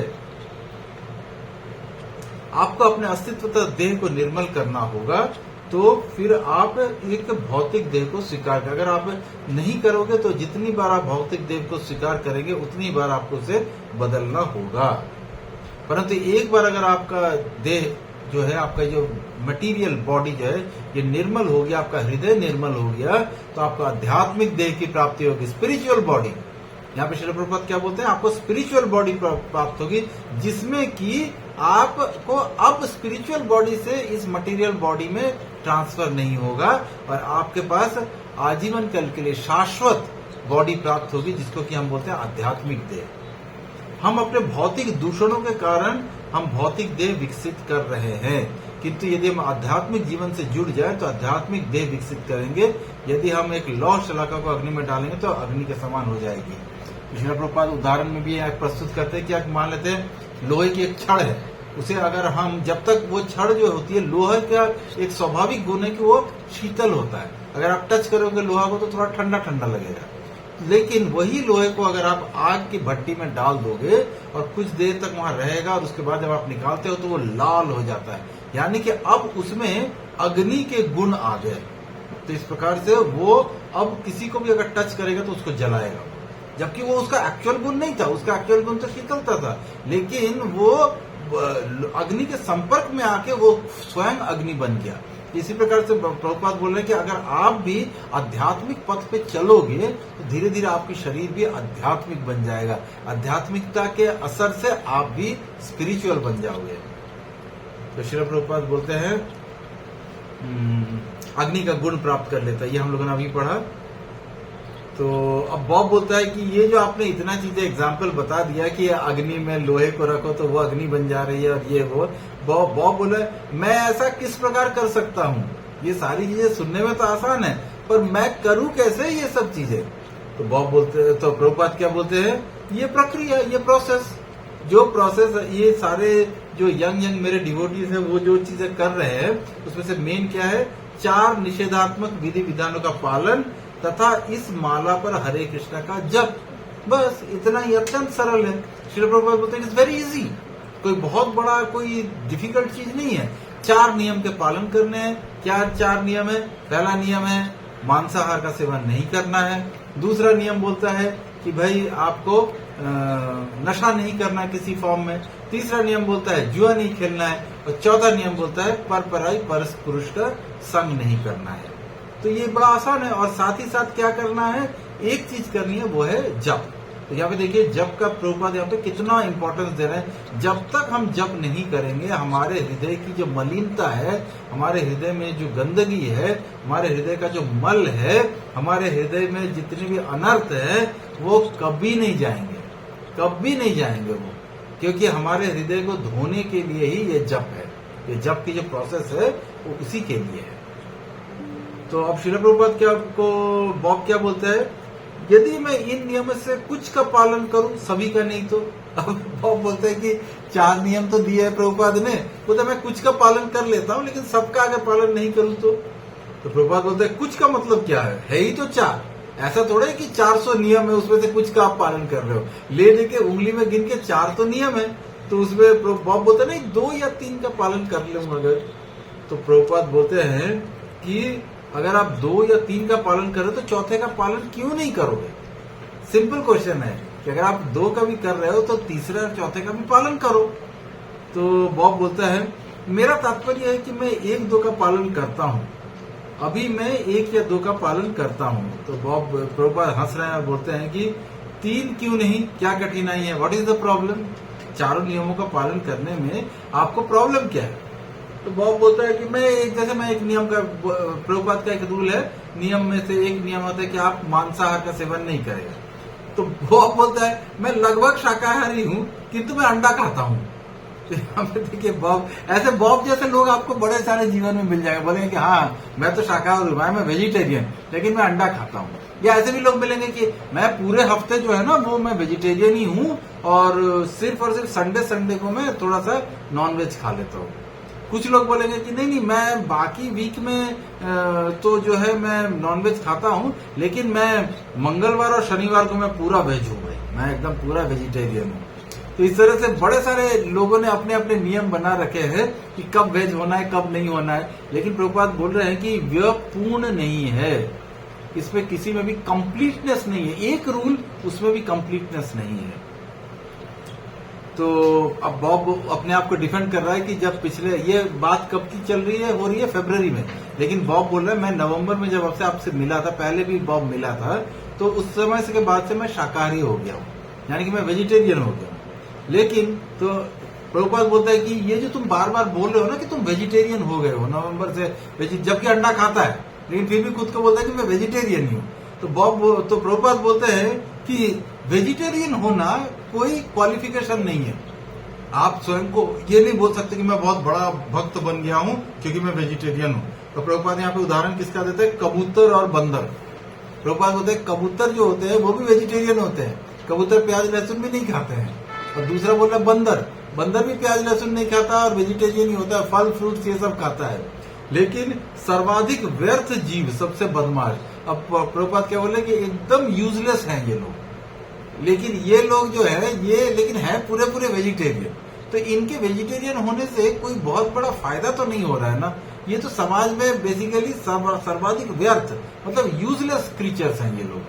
आपको अपने अस्तित्व तथा देह को निर्मल करना होगा, तो फिर आप एक भौतिक देह को स्वीकार करें। अगर आप नहीं करोगे तो जितनी बार आप भौतिक देह को स्वीकार करेंगे, उतनी बार आपको उसे बदलना होगा। परंतु एक बार अगर आपका देह जो है, आपका जो मटेरियल बॉडी जो है, ये निर्मल हो गया, आपका हृदय निर्मल हो गया, तो आपका आध्यात्मिक देह की प्राप्ति होगी, स्पिरिचुअल बॉडी। यहाँ पे श्रील प्रभुपाद क्या बोलते हैं? आपको स्पिरिचुअल बॉडी प्राप्त होगी, जिसमें कि आपको अब स्पिरिचुअल बॉडी से इस मटेरियल बॉडी में ट्रांसफर नहीं होगा और आपके पास आजीवन काल के लिए शाश्वत बॉडी प्राप्त होगी, जिसको कि हम बोलते हैं आध्यात्मिक देह। हम अपने भौतिक दूषणों के कारण हम भौतिक देह विकसित कर रहे हैं, किंतु यदि हम आध्यात्मिक जीवन से जुड़ जाए तो आध्यात्मिक देह विकसित करेंगे। यदि हम एक लौह शलाका को अग्नि में डालेंगे तो अग्नि के समान हो जाएगी। श्रील प्रभुपाद उदाहरण में भी प्रस्तुत करते हैं कि आप मान लेते हैं लोहे की एक छड़ है, उसे अगर हम, जब तक वो छड़ जो होती है, लोहे का एक स्वाभाविक गुण है कि वो शीतल होता है। अगर आप टच करोगे लोहा को तो थोड़ा ठंडा ठंडा लगेगा, लेकिन वही लोहे को अगर आप आग की भट्टी में डाल दोगे और कुछ देर तक वहां रहेगा और उसके बाद जब आप निकालते हो तो वो लाल हो जाता है। यानी कि अब उसमें अग्नि के गुण आ गए। तो इस प्रकार से वो अब किसी को भी अगर टच करेगा तो उसको जलाएगा। जबकि वो उसका एक्चुअल गुण नहीं था, उसका एक्चुअल गुण तो शीतलता था, लेकिन वो अग्नि के संपर्क में आके वो स्वयं अग्नि बन गया। इसी प्रकार से प्रभुपाद बोल रहे हैं कि अगर आप भी आध्यात्मिक पथ पे चलोगे तो धीरे धीरे आपकी शरीर भी आध्यात्मिक बन जाएगा। आध्यात्मिकता के असर से आप भी स्पिरिचुअल बन जाओगे। तो श्री प्रभुपाद बोलते हैं अग्नि का गुण प्राप्त कर लेता है, ये हम लोगों ने अभी पढ़ा। तो अब बॉब बोलता है कि ये जो आपने इतना चीजें एग्जाम्पल बता दिया कि अग्नि में लोहे को रखो तो वो अग्नि बन जा रही है और ये वो, बॉब बोला मैं ऐसा किस प्रकार कर सकता हूँ? ये सारी चीजें सुनने में तो आसान है, पर मैं करूँ कैसे ये सब चीजें? तो बॉब बोलते, तो प्रभुपाद क्या बोलते हैं, ये प्रक्रिया, ये प्रोसेस, जो प्रोसेस ये सारे जो यंग मेरे डिवोटीज है वो जो चीजें कर रहे हैं उसमें से मेन क्या है, 4 निषेधात्मक विधि विधानों का पालन तथा इस माला पर हरे कृष्णा का जप, बस इतना ही, अत्यंत सरल है। श्री प्रभुपाद बोलते हैं इट्स वेरी इजी, कोई बहुत बड़ा कोई डिफिकल्ट चीज नहीं है। 4 नियम के पालन करने हैं। क्या 4 नियम है? पहला नियम है मांसाहार का सेवन नहीं करना है। दूसरा नियम बोलता है कि भाई आपको नशा नहीं करना किसी फॉर्म में। तीसरा नियम बोलता है जुआ नहीं खेलना है। और चौथा नियम बोलता है परपराई परस पुरुष का संग नहीं करना है। तो ये बड़ा आसान है। और साथ ही साथ क्या करना है, एक चीज करनी है, वो है जप। तो यहाँ पे देखिए जप का प्रभुपाद यहाँ पे कितना इंपॉर्टेंस दे रहे हैं। जब तक हम जप नहीं करेंगे, हमारे हृदय की जो मलिनता है, हमारे हृदय में जो गंदगी है, हमारे हृदय का जो मल है, हमारे हृदय में जितने भी अनर्थ है, वो कभी नहीं जाएंगे, कभी नहीं जाएंगे वो, क्योंकि हमारे हृदय को धोने के लिए ही ये जप है। ये जप की जो प्रोसेस है वो उसी के लिए है। तो अब श्रील प्रभुपाद क्या को बॉब क्या बोलते हैं, यदि मैं इन नियमों से कुछ का पालन करूं, सभी का नहीं तो। अब बॉब बोलते हैं कि 4 नियम तो दिए है प्रभुपाद ने, बोलते मैं कुछ का पालन कर लेता हूं, लेकिन सबका अगर पालन नहीं करूं तो प्रभुपाद बोलते हैं कुछ का मतलब क्या है ही तो 4। ऐसा थोड़ा है कि 400 नियम है उसमें से कुछ का आप पालन कर रहे हो, ले लेके उंगली में गिन के 4 तो नियम है, तो उसमें बॉब बोलते नहीं 2 या 3 का पालन कर लूंगा अगर। तो प्रभुपाद बोलते हैं कि अगर आप 2 या 3 का पालन कर रहे हो तो चौथे का पालन क्यों नहीं करोगे? सिंपल क्वेश्चन है कि अगर आप 2 का भी कर रहे हो तो तीसरे और चौथे का भी पालन करो। तो बॉब बोलता है मेरा तात्पर्य है कि मैं 1-2 का पालन करता हूँ, अभी मैं 1 या 2 का पालन करता हूँ। तो बॉब प्रभुपाद हंस रहे हैं और बोलते हैं कि 3 क्यों नहीं, क्या कठिनाई है, व्हाट इज द प्रॉब्लम? 4 नियमों का पालन करने में आपको प्रॉब्लम क्या है? तो बॉब बोलता है कि मैं एक नियम का, प्रभुपाद का एक रूल है, नियम में से एक नियम होता है कि आप मांसाहार का सेवन नहीं करेगा। तो बॉब बोलता है मैं लगभग शाकाहारी हूँ किंतु मैं अंडा खाता हूँ। तो यहाँ पे देखिए बॉब, ऐसे बॉब जैसे लोग आपको बड़े सारे जीवन में मिल जाएंगे, बोलेंगे कि हाँ मैं तो शाकाहारी हूँ, मैं वेजिटेरियन, लेकिन मैं अंडा खाता हूँ। या ऐसे भी लोग मिलेंगे कि मैं पूरे हफ्ते जो है ना वो मैं वेजिटेरियन ही हूँ और सिर्फ संडे को मैं थोड़ा सा नॉनवेज खा लेता हूँ। कुछ लोग बोलेंगे कि नहीं मैं बाकी वीक में तो जो है मैं नॉनवेज खाता हूँ, लेकिन मैं मंगलवार और शनिवार को मैं पूरा वेज हूँ भाई, मैं एकदम पूरा वेजिटेरियन हूँ। तो इस तरह से बड़े सारे लोगों ने अपने अपने नियम बना रखे हैं कि कब वेज होना है कब नहीं होना है। लेकिन प्रभुपाद बोल रहे हैं कि वह पूर्ण नहीं है, इसमें किसी में भी कंप्लीटनेस नहीं है। एक रूल, उसमें भी कंप्लीटनेस नहीं है। तो अब बॉब अपने आप को डिफेंड कर रहा है कि जब पिछले, ये बात कब की चल रही है, हो रही है फरवरी में, लेकिन बॉब बोल रहा है मैं नवंबर में जब आपसे मिला था, पहले भी बॉब मिला था, तो उस समय से के बाद से मैं शाकाहारी हो गया हूँ, यानी कि मैं वेजिटेरियन हो गया हूँ। लेकिन तो प्रभुपाद बोलता है कि ये जो तुम बार बार बोल रहे हो ना कि तुम वेजिटेरियन हो गए हो नवंबर से, जबकि अंडा खाता है लेकिन फिर भी खुद को बोलता है कि मैं वेजिटेरियन ही हूँ। तो प्रभुपाद बोलते हैं कि वेजिटेरियन होना कोई क्वालिफिकेशन नहीं है। आप स्वयं को ये नहीं बोल सकते कि मैं बहुत बड़ा भक्त बन गया हूँ क्योंकि मैं वेजिटेरियन हूँ। तो प्रभुपाद यहाँ पे उदाहरण किसका देते हैं, कबूतर और बंदर। प्रभुपाद बोलते हैं कबूतर जो होते हैं वो भी वेजिटेरियन होते हैं, कबूतर प्याज लहसुन भी नहीं खाते हैं। और दूसरा बोल रहा है बंदर भी प्याज लहसुन नहीं खाता और वेजिटेरियन ही होता है, फल फ्रूट्स ये सब खाता है। लेकिन सर्वाधिक व्यर्थ जीव, सबसे बदमाश, अब प्रभुपाद क्या बोले कि एकदम यूजलेस हैं ये लोग, लेकिन ये लोग जो है ये लेकिन है पूरे वेजिटेरियन। तो इनके वेजिटेरियन होने से कोई बहुत बड़ा फायदा तो नहीं हो रहा है ना, ये तो समाज में बेसिकली सर्वाधिक व्यर्थ, मतलब यूजलेस क्रीचर्स हैं ये लोग।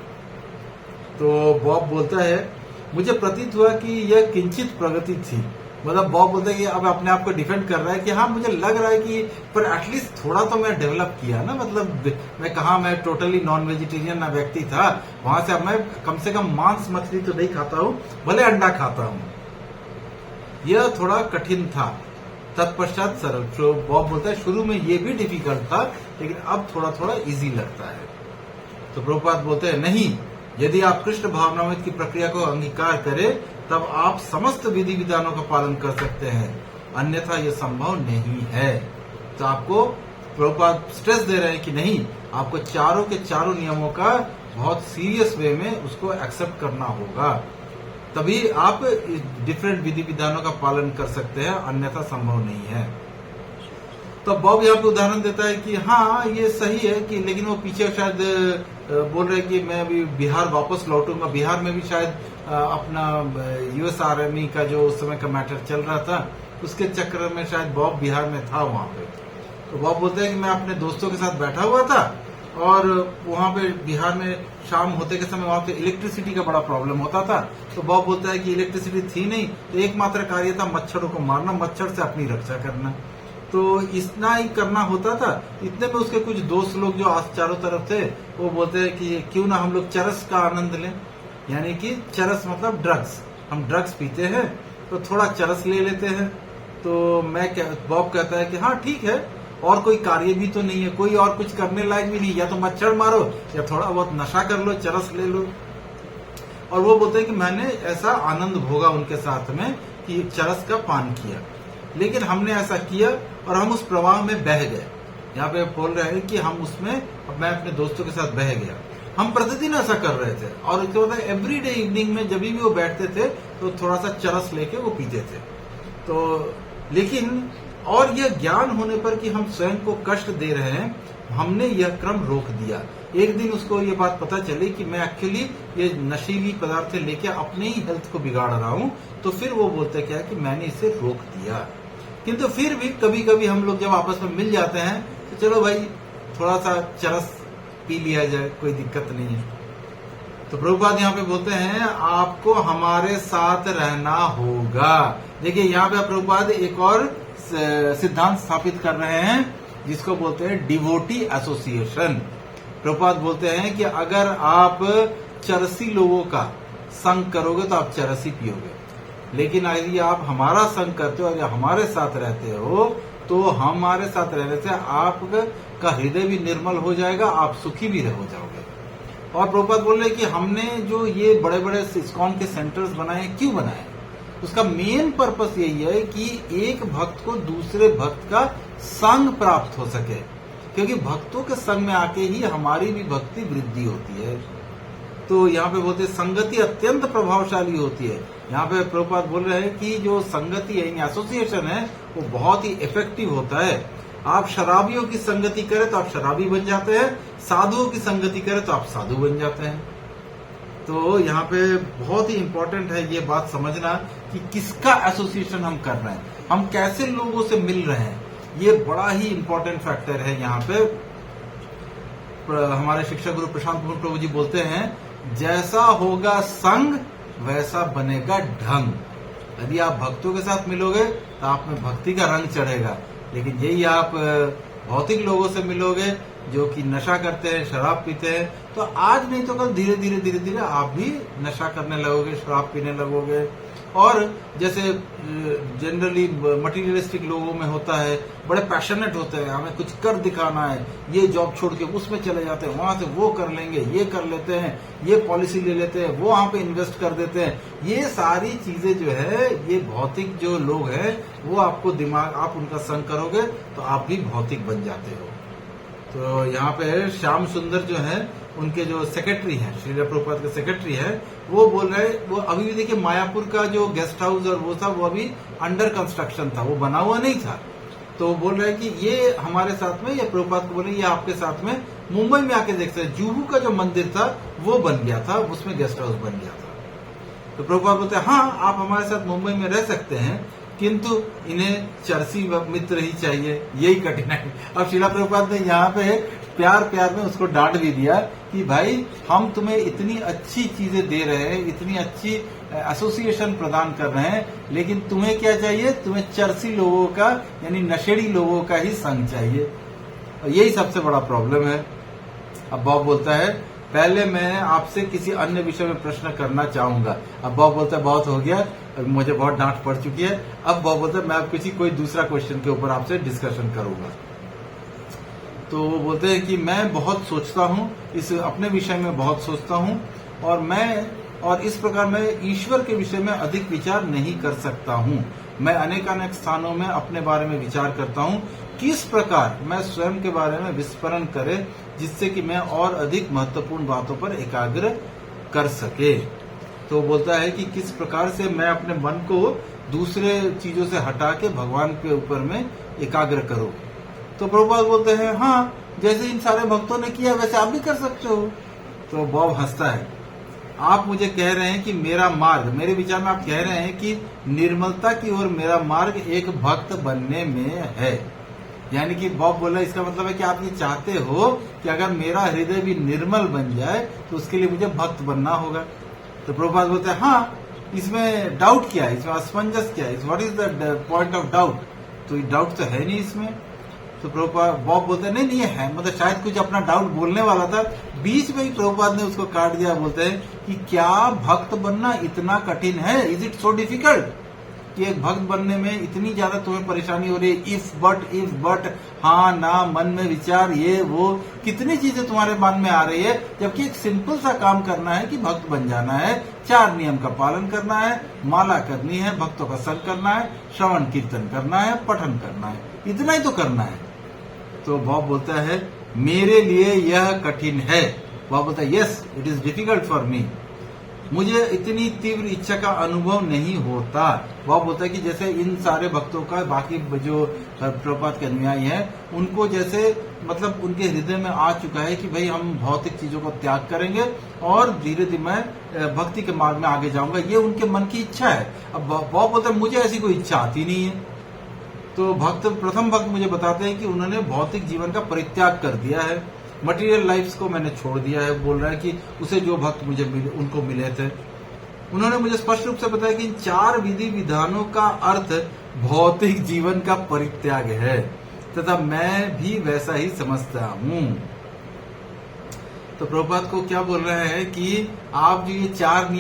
तो बॉब बोलता है, मुझे प्रतीत हुआ कि यह किंचित प्रगति थी। मतलब बॉब बोलता है कि अब अपने आप को डिफेंड कर रहा है कि हाँ मुझे लग रहा है कि पर एटलीस्ट थोड़ा तो मैं डेवलप किया ना। मतलब मैं कहा, मैं टोटली नॉन वेजिटेरियन ना व्यक्ति था, वहां से अब मैं कम से कम मांस मछली तो नहीं खाता हूँ, भले अंडा खाता हूँ। यह थोड़ा कठिन था, तत्पश्चात सरल। तो बॉब बोलता है शुरू में ये भी डिफिकल्ट था, लेकिन अब थोड़ा थोड़ा इजी लगता है। तो प्रभुपाद बोलते हैं, नहीं, यदि आप कृष्ण भावनामृत की प्रक्रिया को अंगीकार करें तब आप समस्त विधि विधानों का पालन कर सकते हैं, अन्यथा यह संभव नहीं है। तो आपको प्रभुपाद स्ट्रेस दे रहे हैं कि नहीं, आपको चारों के चारों नियमों का बहुत सीरियस वे में उसको एक्सेप्ट करना होगा, तभी आप डिफरेंट विधि विधानों का पालन कर सकते हैं, अन्यथा संभव नहीं है। तो बॉब यहाँ पे उदाहरण देता है कि हाँ ये सही है कि, लेकिन वो पीछे शायद बोल रहे हैं कि मैं अभी बिहार वापस लौटूंगा। बिहार में भी शायद अपना यूएस आर्मी का जो उस समय का मैटर चल रहा था, उसके चक्कर में शायद बॉब बिहार में था वहां पे। तो बॉब बोलते हैं कि मैं अपने दोस्तों के साथ बैठा हुआ था और वहां पे बिहार में शाम होते के समय वहां पे इलेक्ट्रिसिटी का बड़ा प्रॉब्लम होता था। तो बॉब बोलता है कि इलेक्ट्रिसिटी थी नहीं, तो एकमात्र कार्य था मच्छरों को मारना, मच्छर से अपनी रक्षा करना। तो इतना ही करना होता था। इतने में उसके कुछ दोस्त लोग जो चारों तरफ थे, वो बोलते हैं कि क्यों ना हम लोग चरस का आनंद लें, यानी कि चरस मतलब ड्रग्स, हम ड्रग्स पीते हैं तो थोड़ा चरस ले लेते हैं। तो बॉब कहता है कि हाँ ठीक है, और कोई कार्य भी तो नहीं है, कोई और कुछ करने लायक भी नहीं, या तो मच्छर मारो या थोड़ा बहुत नशा कर लो, चरस ले लो। और वो बोलते हैं कि मैंने ऐसा आनंद भोगा उनके साथ में कि चरस का पान किया, लेकिन हमने ऐसा किया और हम उस प्रवाह में बह गए। यहाँ पे बोल रहे हैं कि हम उसमें, मैं अपने दोस्तों के साथ बह गया। हम प्रतिदिन ऐसा कर रहे थे और उसके बाद एवरीडे इवनिंग में जब भी वो बैठते थे तो थोड़ा सा चरस लेके वो पीते थे। तो लेकिन और यह ज्ञान होने पर कि हम स्वयं को कष्ट दे रहे हैं, हमने यह क्रम रोक दिया। एक दिन उसको ये बात पता चली कि मैं एक्चुअली ये नशीली पदार्थ लेके अपने ही हेल्थ को बिगाड़ रहा हूँ। तो फिर वो बोलते क्या कि मैंने इसे रोक दिया। किंतु फिर भी कभी कभी हम लोग जब आपस में मिल जाते हैं तो चलो भाई थोड़ा सा चरस पी लिया जाए, कोई दिक्कत नहीं है। तो प्रभुपाद यहाँ पे बोलते हैं आपको हमारे साथ रहना होगा। देखिए यहाँ पे प्रभुपाद एक और सिद्धांत स्थापित कर रहे हैं जिसको बोलते हैं डिवोटी एसोसिएशन। प्रभुपाद बोलते हैं कि अगर आप चरसी लोगों का संग करोगे तो आप चरसी पियोगे, लेकिन यदि आप हमारा संग करते हो या हमारे साथ रहते हो तो हमारे साथ रहने से आपका हृदय भी निर्मल हो जाएगा, आप सुखी भी हो जाओगे। और प्रभुपाद बोल रहे कि हमने जो ये बड़े बड़े इस्कॉन के सेंटर्स बनाए, क्यों बनाए? उसका मेन पर्पस यही है कि एक भक्त को दूसरे भक्त का संग प्राप्त हो सके, क्योंकि भक्तों के संग में आके ही हमारी भी भक्ति वृद्धि होती है। तो यहाँ पे बोलते संगति अत्यंत प्रभावशाली होती है। यहाँ पे प्रभुपाद बोल रहे हैं कि जो संगति है, एसोसिएशन है, वो बहुत ही इफेक्टिव होता है। आप शराबियों की संगति करें तो आप शराबी बन जाते हैं, साधुओं की संगति करें तो आप साधु बन जाते हैं। तो यहाँ पे बहुत ही इम्पोर्टेंट है ये बात समझना कि किसका एसोसिएशन हम कर रहे हैं, हम कैसे लोगों से मिल रहे हैं, ये बड़ा ही इम्पोर्टेंट फैक्टर है। यहाँ पे हमारे शिक्षा गुरु प्रशांत मोहन प्रभु जी बोलते हैं, जैसा होगा संग वैसा बनेगा ढंग। यदि आप भक्तों के साथ मिलोगे तो आप में भक्ति का रंग चढ़ेगा, लेकिन यही आप भौतिक लोगों से मिलोगे जो कि नशा करते हैं, शराब पीते हैं, तो आज नहीं तो कल धीरे धीरे आप भी नशा करने लगोगे, शराब पीने लगोगे। और जैसे जनरली मटीरियलिस्टिक लोगों में होता है, बड़े पैशनेट होते हैं, हमें कुछ कर दिखाना है, ये जॉब छोड़ के उसमें चले जाते हैं, वहां से वो कर लेंगे, ये कर लेते हैं, ये पॉलिसी ले लेते हैं, वो वहां पे इन्वेस्ट कर देते हैं। ये सारी चीजें जो है, ये भौतिक जो लोग हैं, वो आपको दिमाग, आप उनका संग करोगे तो आप भी भौतिक बन जाते हो। तो यहाँ पे श्याम सुंदर जो है, उनके जो सेक्रेटरी हैं, श्री प्रभुपाद के सेक्रेटरी है, वो बोल रहे, वो अभी भी देखिए मायापुर का जो गेस्ट हाउस और वो था, वो अभी अंडर कंस्ट्रक्शन था, वो बना हुआ नहीं था। तो बोल रहे हैं कि ये हमारे साथ में, या प्रभुपाद को बोले ये आपके साथ में मुंबई में आके देखते हैं, जुहू का जो मंदिर था वो बन गया था, उसमें गेस्ट हाउस बन गया था। तो प्रभुपाद बोलते हैं हाँ आप हमारे साथ मुंबई में रह सकते हैं, किंतु इन्हें चरसी मित्र ही चाहिए, यही कठिनाई। अब शिला प्रभुपाद ने यहाँ पे प्यार प्यार में उसको डांट भी दिया कि भाई हम तुम्हें इतनी अच्छी चीजें दे रहे हैं, इतनी अच्छी एसोसिएशन प्रदान कर रहे हैं, लेकिन तुम्हें क्या चाहिए? तुम्हें चरसी लोगों का यानी नशेड़ी लोगों का ही संग चाहिए। और यही सबसे बड़ा प्रॉब्लम है। अब बॉब बोलता है पहले मैं आपसे किसी अन्य विषय में प्रश्न करना चाहूंगा। अब बॉब बोलता है बहुत हो गया, मुझे बहुत डांट पड़ चुकी है। अब बॉब बोलता है मैं अब किसी कोई दूसरा क्वेश्चन के ऊपर आपसे डिस्कशन करूंगा। तो वो बोलते हैं कि मैं बहुत सोचता हूँ, इस अपने विषय में बहुत सोचता हूँ, और इस प्रकार मैं ईश्वर के विषय में अधिक विचार नहीं कर सकता हूँ। मैं अनेकानेक स्थानों में अपने बारे में विचार करता हूँ, किस प्रकार मैं स्वयं के बारे में विस्मरण करे जिससे कि मैं और अधिक महत्वपूर्ण बातों पर एकाग्र कर सके। तो बोलता है कि किस प्रकार से मैं अपने मन को दूसरे चीजों से हटा के भगवान के ऊपर में एकाग्र करूं। तो प्रभुपाद बोलते हैं हाँ, जैसे इन सारे भक्तों ने किया वैसे आप भी कर सकते हो। तो बॉब हंसता है, आप मुझे कह रहे हैं कि मेरा मार्ग, मेरे विचार में आप कह रहे हैं कि निर्मलता की ओर मेरा मार्ग एक भक्त बनने में है। यानी कि बॉब बोला इसका मतलब है कि आप ये चाहते हो कि अगर मेरा हृदय भी निर्मल बन जाए तो उसके लिए मुझे भक्त बनना होगा। तो प्रभुपाद बोलते हैं हाँ, इसमें डाउट क्या है, इसमें असमंजस क्या है, what is the point of doubt? तो डाउट तो है नहीं इसमें। तो प्रभुपाद बॉब बोलते हैं नहीं है, मतलब शायद कुछ अपना डाउट बोलने वाला था, बीच में ही प्रभुपाद ने उसको काट दिया। बोलते हैं कि क्या भक्त बनना इतना कठिन है? इज इट सो डिफिकल्ट कि एक भक्त बनने में इतनी ज्यादा तुम्हें परेशानी हो रही है? इफ बट हाँ ना, मन में विचार, ये वो कितनी चीजें तुम्हारे मन में आ रही है, जबकि एक सिंपल सा काम करना है कि भक्त बन जाना है, 4 नियम का पालन करना है, माला करनी है, भक्तों का संग करना है, श्रवण कीर्तन करना है, पठन करना है, इतना ही तो करना है। तो बॉब बोलता है मेरे लिए यह कठिन है। बॉब बोलता है yes it is difficult for me, मुझे इतनी तीव्र इच्छा का अनुभव नहीं होता। बॉब बोलता है कि जैसे इन सारे भक्तों का, बाकी जो प्रभुपाद के अनुयायी हैं, उनको जैसे मतलब उनके हृदय में आ चुका है कि भाई हम भौतिक चीजों को त्याग करेंगे और धीरे धीरे मैं भक्ति के मार्ग में आगे जाऊंगा, ये उनके मन की इच्छा है। अब बॉब बोलता है मुझे ऐसी कोई इच्छा आती नहीं है। तो प्रथम भक्त मुझे बताते हैं कि उन्होंने भौतिक जीवन का परित्याग कर दिया है, मटेरियल लाइफ्स को मैंने छोड़ दिया है। बोल रहा है कि उसे जो भक्त मुझे उनको मिले थे, उन्होंने मुझे स्पष्ट रूप से बताया कि इन 4 विधि विधानों का अर्थ भौतिक जीवन का परित्याग है, तथा मैं भी वैसा ही समझता हूँ। तो प्रभुपाद को क्या बोल रहे हैं कि आप जो ये 4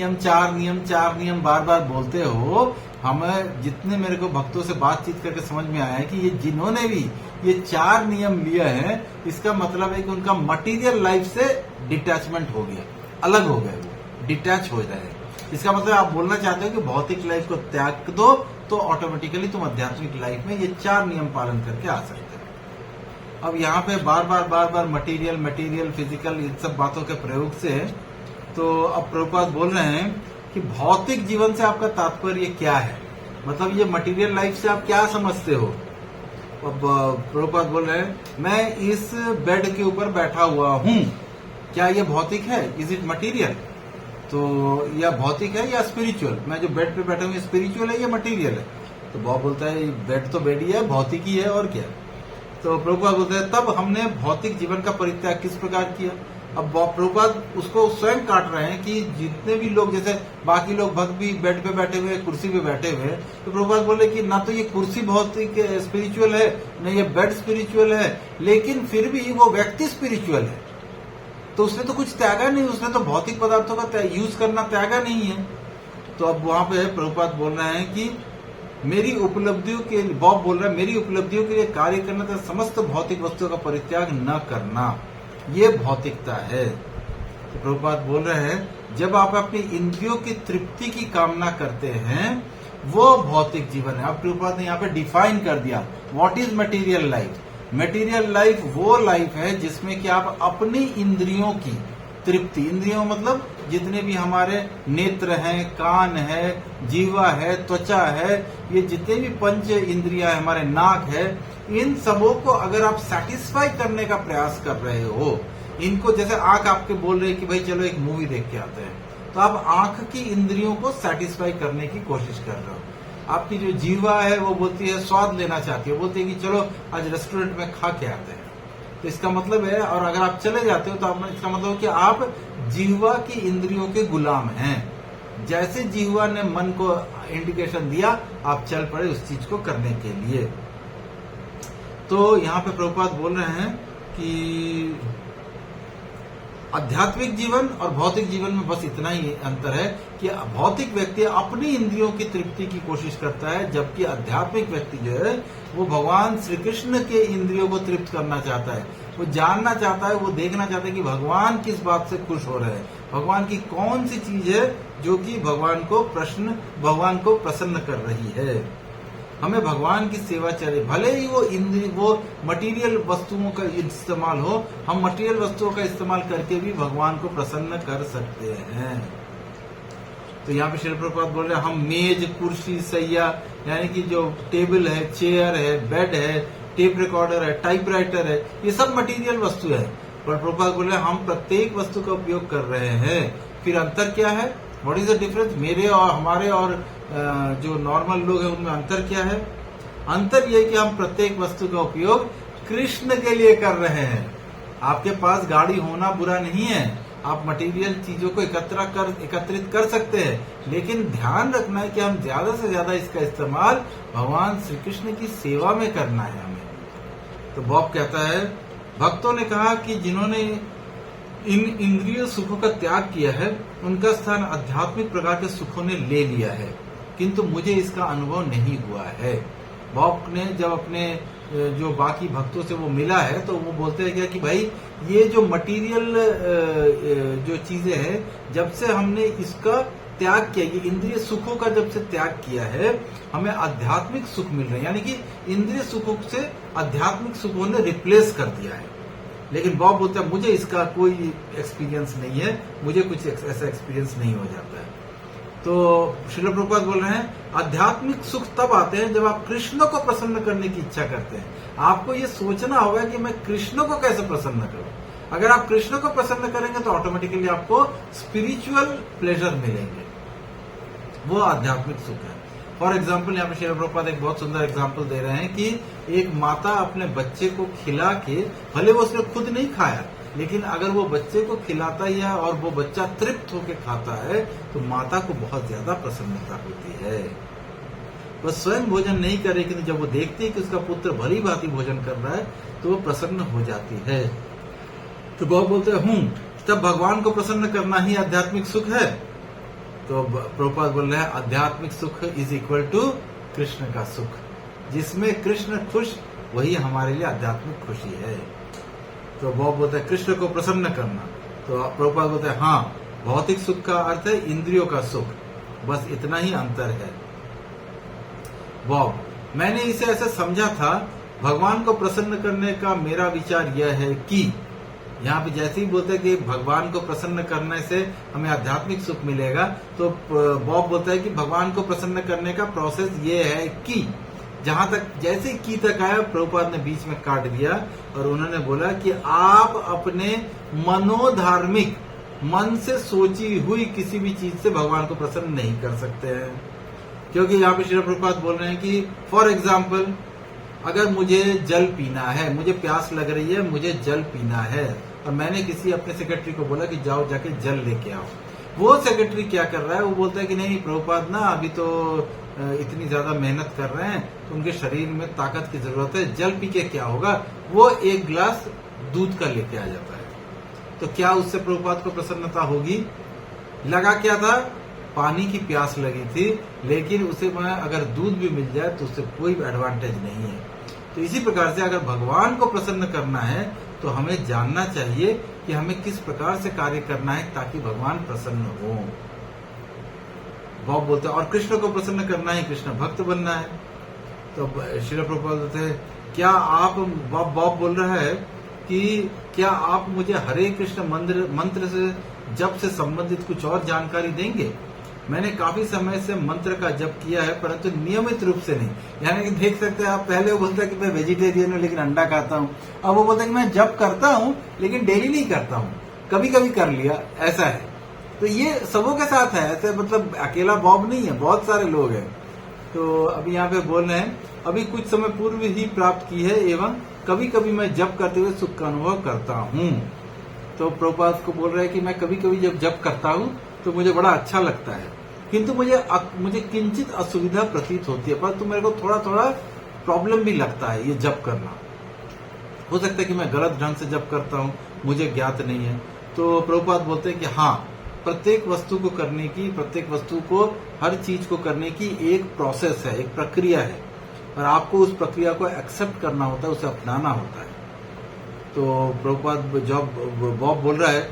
नियम बार बार बोलते हो, हमें जितने मेरे को भक्तों से बातचीत करके समझ में आया है कि ये जिन्होंने भी ये 4 नियम लिए हैं, इसका मतलब है कि उनका मटेरियल लाइफ से डिटैचमेंट हो गया, अलग हो गए, वो डिटैच हो रहे हैं। इसका मतलब आप बोलना चाहते हो कि भौतिक लाइफ को त्याग दो तो ऑटोमेटिकली तुम आध्यात्मिक लाइफ में ये 4 नियम पालन करके आ सकते हो। अब यहाँ पे बार बार मटेरियल फिजिकल इन सब बातों के प्रयोग से, तो अब प्रभुपाद बोल रहे हैं कि भौतिक जीवन से आपका तात्पर्य क्या है, मतलब ये मटेरियल लाइफ से आप क्या समझते हो? अब प्रभुपाद बोल रहे हैं मैं इस बेड के ऊपर बैठा हुआ हूँ, क्या ये भौतिक है? Is it material? तो या भौतिक है या स्पिरिचुअल? मैं जो बेड पे बैठा हूँ स्पिरिचुअल है या मटेरियल है? तो बॉब बोलता है बेड तो बेड ही है, भौतिक ही है, और क्या? तो प्रभुपाद बोलते हैं तब हमने भौतिक जीवन का परित्याग किस प्रकार किया? अब प्रभुपाद उसको स्वयं काट रहे हैं कि जितने भी लोग, जैसे बाकी लोग भक्त भी बेड पे बैठे हुए, कुर्सी पे बैठे हुए, तो प्रभुपाद बोले कि ना तो ये कुर्सी भौतिक स्पिरिचुअल है, न ये बेड स्पिरिचुअल है, लेकिन फिर भी वो व्यक्ति स्पिरिचुअल है। तो उसने तो कुछ त्यागा नहीं, उसने तो भौतिक पदार्थों का यूज करना त्यागा नहीं है। तो अब वहां पे प्रभुपाद बोल रहे हैं कि मेरी उपलब्धियों के, बॉब बोल रहा है मेरी उपलब्धियों के लिए कार्य करना तथा समस्त भौतिक वस्तुओं का परित्याग न करना, ये भौतिकता है। तो प्रभुपाद बोल रहे हैं जब आप अपनी इंद्रियों की तृप्ति की कामना करते हैं वो भौतिक जीवन है। अब प्रभुपाद ने यहाँ पे डिफाइन कर दिया what is material life. Material life वो लाइफ है जिसमें कि आप अपनी इंद्रियों की तृप्ति, इंद्रियों मतलब जितने भी हमारे नेत्र हैं, कान है, जीवा है, त्वचा है, ये जितने भी पंच इंद्रियां है, हमारे नाक है, इन सबों को अगर आप सेटिस्फाई करने का प्रयास कर रहे हो, इनको जैसे आंख आपके बोल रहे हैं कि भाई चलो एक मूवी देख के आते हैं, तो आप आंख की इंद्रियों को सेटिस्फाई करने की कोशिश कर रहे हो। आपकी जो जीवा है वो बोलती है स्वाद लेना चाहती है, बोलती है कि चलो आज रेस्टोरेंट में खा के आते हैं। तो इसका मतलब है, और अगर आप चले जाते हो तो इसका मतलब है कि आप जीवा की इंद्रियों के गुलाम हैं। जैसे जीवा ने मन को इंडिकेशन दिया, आप चल पड़े उस चीज को करने के लिए। तो यहाँ पे प्रभुपाद बोल रहे हैं कि आध्यात्मिक जीवन और भौतिक जीवन में बस इतना ही अंतर है कि भौतिक व्यक्ति अपनी इंद्रियों की तृप्ति की कोशिश करता है, जबकि आध्यात्मिक व्यक्ति जो है वो भगवान श्री कृष्ण के इंद्रियों को तृप्त करना चाहता है। वो जानना चाहता है, वो देखना चाहता है कि भगवान किस बात से खुश हो रहे हैं, भगवान की कौन सी चीज है जो कि भगवान को प्रसन्न कर रही है। हमें भगवान की सेवा चाहिए, भले ही वो मटेरियल वस्तुओं का इस्तेमाल हो, हम मटेरियल वस्तुओं का इस्तेमाल करके भी भगवान को प्रसन्न कर सकते हैं। तो यहाँ पे श्रील प्रभुपाद बोल रहे हैं, हम मेज, कुर्सी, सैया, यानी कि जो टेबल है, चेयर है, बेड है, टेप रिकॉर्डर है, टाइपराइटर है, ये सब मटेरियल वस्तु है। पर प्रभुपाद बोल रहे हैं हम प्रत्येक वस्तु का उपयोग कर रहे हैं। फिर अंतर क्या है? What is the difference? मेरे और हमारे और जो नॉर्मल लोग हैं उनमें अंतर क्या है? अंतर यह कि हम प्रत्येक वस्तु का उपयोग कृष्ण के लिए कर रहे हैं। आपके पास गाड़ी होना बुरा नहीं है, आप मटेरियल चीजों को एकत्रित कर सकते हैं, लेकिन ध्यान रखना है कि हम ज्यादा से ज्यादा इसका इस्तेमाल भगवान श्री कृष्ण की सेवा में करना है हमें। तो बॉब कहता है, भक्तों ने कहा कि जिन्होंने इन इंद्रिय सुखों का त्याग किया है उनका स्थान आध्यात्मिक प्रकार के सुखों ने ले लिया है, किंतु मुझे इसका अनुभव नहीं हुआ है। बॉब ने जब अपने जो बाकी भक्तों से वो मिला है तो वो बोलते हैं क्या कि भाई ये जो मटेरियल जो चीजें हैं, जब से हमने इसका त्याग किया, ये इंद्रिय सुखों का जब से त्याग किया है, हमें आध्यात्मिक सुख मिल रहे हैं। यानी कि इंद्रिय सुखों से आध्यात्मिक सुखों ने रिप्लेस कर दिया है। लेकिन बॉब बोलता है मुझे इसका कोई एक्सपीरियंस नहीं है, मुझे कुछ ऐसा एक्सपीरियंस नहीं हो जाता है। तो श्रील प्रभुपाद बोल रहे हैं आध्यात्मिक सुख तब आते हैं जब आप कृष्ण को प्रसन्न करने की इच्छा करते हैं। आपको ये सोचना होगा कि मैं कृष्ण को कैसे प्रसन्न करूं। अगर आप कृष्ण को प्रसन्न करेंगे तो ऑटोमेटिकली आपको स्पिरिचुअल प्लेजर मिलेंगे, वो आध्यात्मिक सुख है। फॉर एग्जाम्पल यहाँ पे श्रील प्रभुपाद एक बहुत सुंदर एग्जाम्पल दे रहे हैं कि एक माता अपने बच्चे को खिला के, भले वो उसने खुद नहीं खाया, लेकिन अगर वो बच्चे को खिलाता ही है और वो बच्चा तृप्त होकर खाता है तो माता को बहुत ज्यादा प्रसन्नता होती है। वो स्वयं भोजन नहीं करे, लेकिन जब वो देखती है कि उसका पुत्र भली भांति भोजन कर रहा है तो वो प्रसन्न हो जाती है। तो बहुत बोलते हैं तब भगवान को प्रसन्न करना ही आध्यात्मिक सुख है। तो प्रभुपाद बोल रहे हैं आध्यात्मिक सुख इज इक्वल टू कृष्ण का सुख, जिसमें कृष्ण खुश, वही हमारे लिए आध्यात्मिक खुशी है। तो बॉब बोलता है कृष्ण को प्रसन्न करना। तो प्रभुपाद बोलते हैं हाँ, भौतिक सुख का अर्थ है इंद्रियों का सुख, बस इतना ही अंतर है। बॉब, मैंने इसे ऐसे समझा था, भगवान को प्रसन्न करने का मेरा विचार यह है कि, यहाँ पे जैसे ही बोलते हैं कि भगवान को प्रसन्न करने से हमें आध्यात्मिक सुख मिलेगा, तो बॉब बोलता है कि भगवान को प्रसन्न करने का प्रोसेस ये है कि, जहां तक जैसे की तक आया प्रभुपाद ने बीच में काट दिया और उन्होंने बोला कि आप अपने मनोधार्मिक मन से सोची हुई किसी भी चीज से भगवान को प्रसन्न नहीं कर सकते हैं। क्योंकि यहाँ पे श्री प्रभुपाद बोल रहे हैं कि फॉर एग्जाम्पल, अगर मुझे जल पीना है, मुझे प्यास लग रही है, मुझे जल पीना है, और मैंने किसी अपने सेक्रेटरी को बोला कि जाओ जाके जल लेके आओ, वो सेक्रेटरी क्या कर रहा है, वो बोलता है कि नहीं प्रभुपाद ना अभी तो इतनी ज्यादा मेहनत कर रहे हैं तो उनके शरीर में ताकत की जरूरत है, जल पी के क्या होगा, वो एक गिलास दूध का लेके आ जाता है। तो क्या उससे प्रभुपाद को प्रसन्नता होगी? लगा क्या था, पानी की प्यास लगी थी, लेकिन उसे अगर दूध भी मिल जाए तो उससे कोई एडवांटेज नहीं है। तो इसी प्रकार से अगर भगवान को प्रसन्न करना है तो हमें जानना चाहिए कि हमें किस प्रकार से कार्य करना है ताकि भगवान प्रसन्न हो। बॉब बोलते हैं और कृष्ण को प्रसन्न करना ही कृष्ण भक्त बनना है। तो श्री प्रभुपाद बोलते हैं क्या आप, बॉब बोल रहा है कि क्या आप मुझे हरे कृष्ण मंत्र से जप से संबंधित कुछ और जानकारी देंगे? मैंने काफी समय से मंत्र का जप किया है, परंतु नियमित रूप से नहीं। यानी कि देख सकते हैं आप, पहले वो बोलता है कि मैं वेजिटेरियन हूँ लेकिन अंडा खाता हूँ, अब वो बोलता है कि मैं जप करता हूँ लेकिन डेली नहीं करता हूँ, कभी कभी कर लिया, ऐसा है। तो ये सबों के साथ है, ऐसे मतलब अकेला बॉब नहीं है, बहुत सारे लोग हैं। तो अभी यहाँ पे बोल रहे हैं अभी कुछ समय पूर्व ही प्राप्त की है एवं कभी कभी मैं जप करते हुए सुख का अनुभव करता हूँ। तो प्रभुपाद को बोल रहे हैं कि मैं कभी कभी जब जप करता हूँ तो मुझे बड़ा अच्छा लगता है, किंतु मुझे किंचित असुविधा प्रतीत होती है, परंतु मेरे को थोड़ा थोड़ा प्रॉब्लम भी लगता है ये जप करना। हो सकता है कि मैं गलत ढंग से जप करता हूँ, मुझे ज्ञात नहीं है। तो प्रभुपाद बोलते हैं कि हाँ, प्रत्येक वस्तु को करने की, प्रत्येक वस्तु को, हर चीज को करने की एक प्रोसेस है, एक प्रक्रिया है, और आपको उस प्रक्रिया को एक्सेप्ट करना होता है, उसे अपनाना होता है। तो प्रभुपाद जब बॉब बोल रहा है,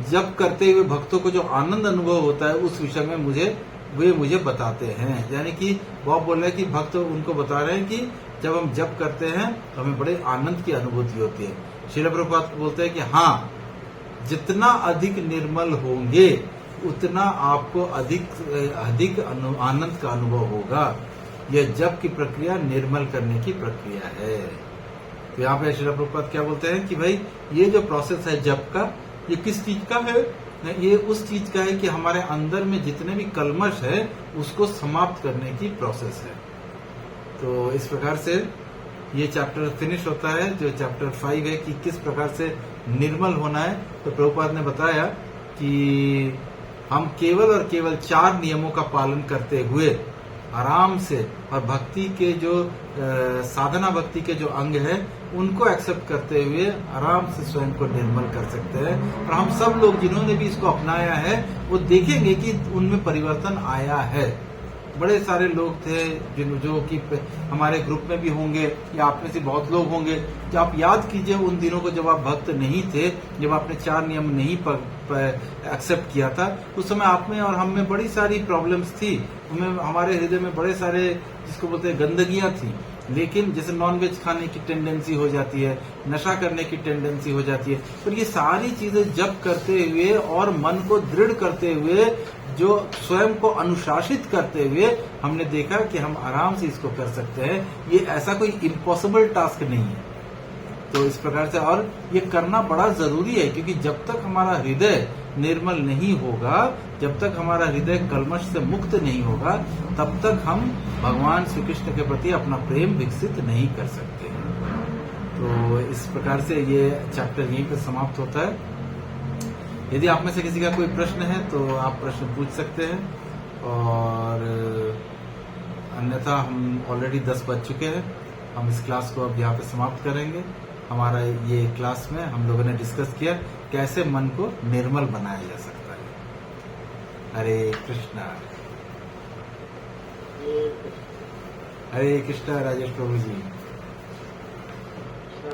जब करते हुए भक्तों को जो आनंद अनुभव होता है उस विषय में मुझे बताते हैं। यानी कि बॉब बोल रहे हैं कि भक्त उनको बता रहे हैं कि जब हम जप करते हैं तो हमें बड़े आनंद की अनुभूति होती है। श्रील प्रभुपाद बोलते हैं कि हाँ, जितना अधिक निर्मल होंगे उतना आपको अधिक आनंद का अनुभव होगा। यह जप की प्रक्रिया निर्मल करने की प्रक्रिया है। तो यहाँ पे श्रील प्रभुपाद क्या बोलते हैं कि भाई ये जो प्रोसेस है जप का, ये किस चीज का है? ये उस चीज का है कि हमारे अंदर में जितने भी कल्मश है उसको समाप्त करने की प्रोसेस है। तो इस प्रकार से ये चैप्टर फिनिश होता है, जो चैप्टर 5 है कि किस प्रकार से निर्मल होना है। तो प्रभुपाद ने बताया कि हम केवल और केवल 4 नियमों का पालन करते हुए आराम से, और भक्ति के जो साधना भक्ति के जो अंग है उनको एक्सेप्ट करते हुए आराम से स्वयं को निर्मल कर सकते हैं। और हम सब लोग जिन्होंने भी इसको अपनाया है वो देखेंगे कि उनमें परिवर्तन आया है। बड़े सारे लोग थे जो कि हमारे ग्रुप में भी होंगे या आप में से बहुत लोग होंगे, जो आप याद कीजिए उन दिनों को जब आप भक्त नहीं थे, जब आपने 4 नियम नहीं एक्सेप्ट किया था, उस समय आप में और हम में बड़ी सारी प्रॉब्लम्स थी। हमारे हृदय में बड़े सारे जिसको बोलते हैं गंदगियां थी। लेकिन जैसे नॉनवेज खाने की टेंडेंसी हो जाती है, नशा करने की टेंडेंसी हो जाती है, पर ये सारी चीजें जप करते हुए और मन को दृढ़ करते हुए, जो स्वयं को अनुशासित करते हुए हमने देखा कि हम आराम से इसको कर सकते हैं। ये ऐसा कोई इम्पॉसिबल टास्क नहीं है। तो इस प्रकार से, और ये करना बड़ा जरूरी है, क्योंकि जब तक हमारा हृदय निर्मल नहीं होगा, जब तक हमारा हृदय कल्मश से मुक्त नहीं होगा, तब तक हम भगवान श्री कृष्ण के प्रति अपना प्रेम विकसित नहीं कर सकते। तो इस प्रकार से ये चैप्टर यहीं पे समाप्त होता है। यदि आप में से किसी का कोई प्रश्न है तो आप प्रश्न पूछ सकते हैं, और अन्यथा हम ऑलरेडी 10 बज चुके हैं। हम इस क्लास को अब यहाँ पे समाप्त करेंगे। हमारा ये क्लास में हम लोगों ने डिस्कस किया कैसे मन को निर्मल बनाया जा सकता है। हरे कृष्णा। हरे कृष्णा। राजेश प्रभु जी।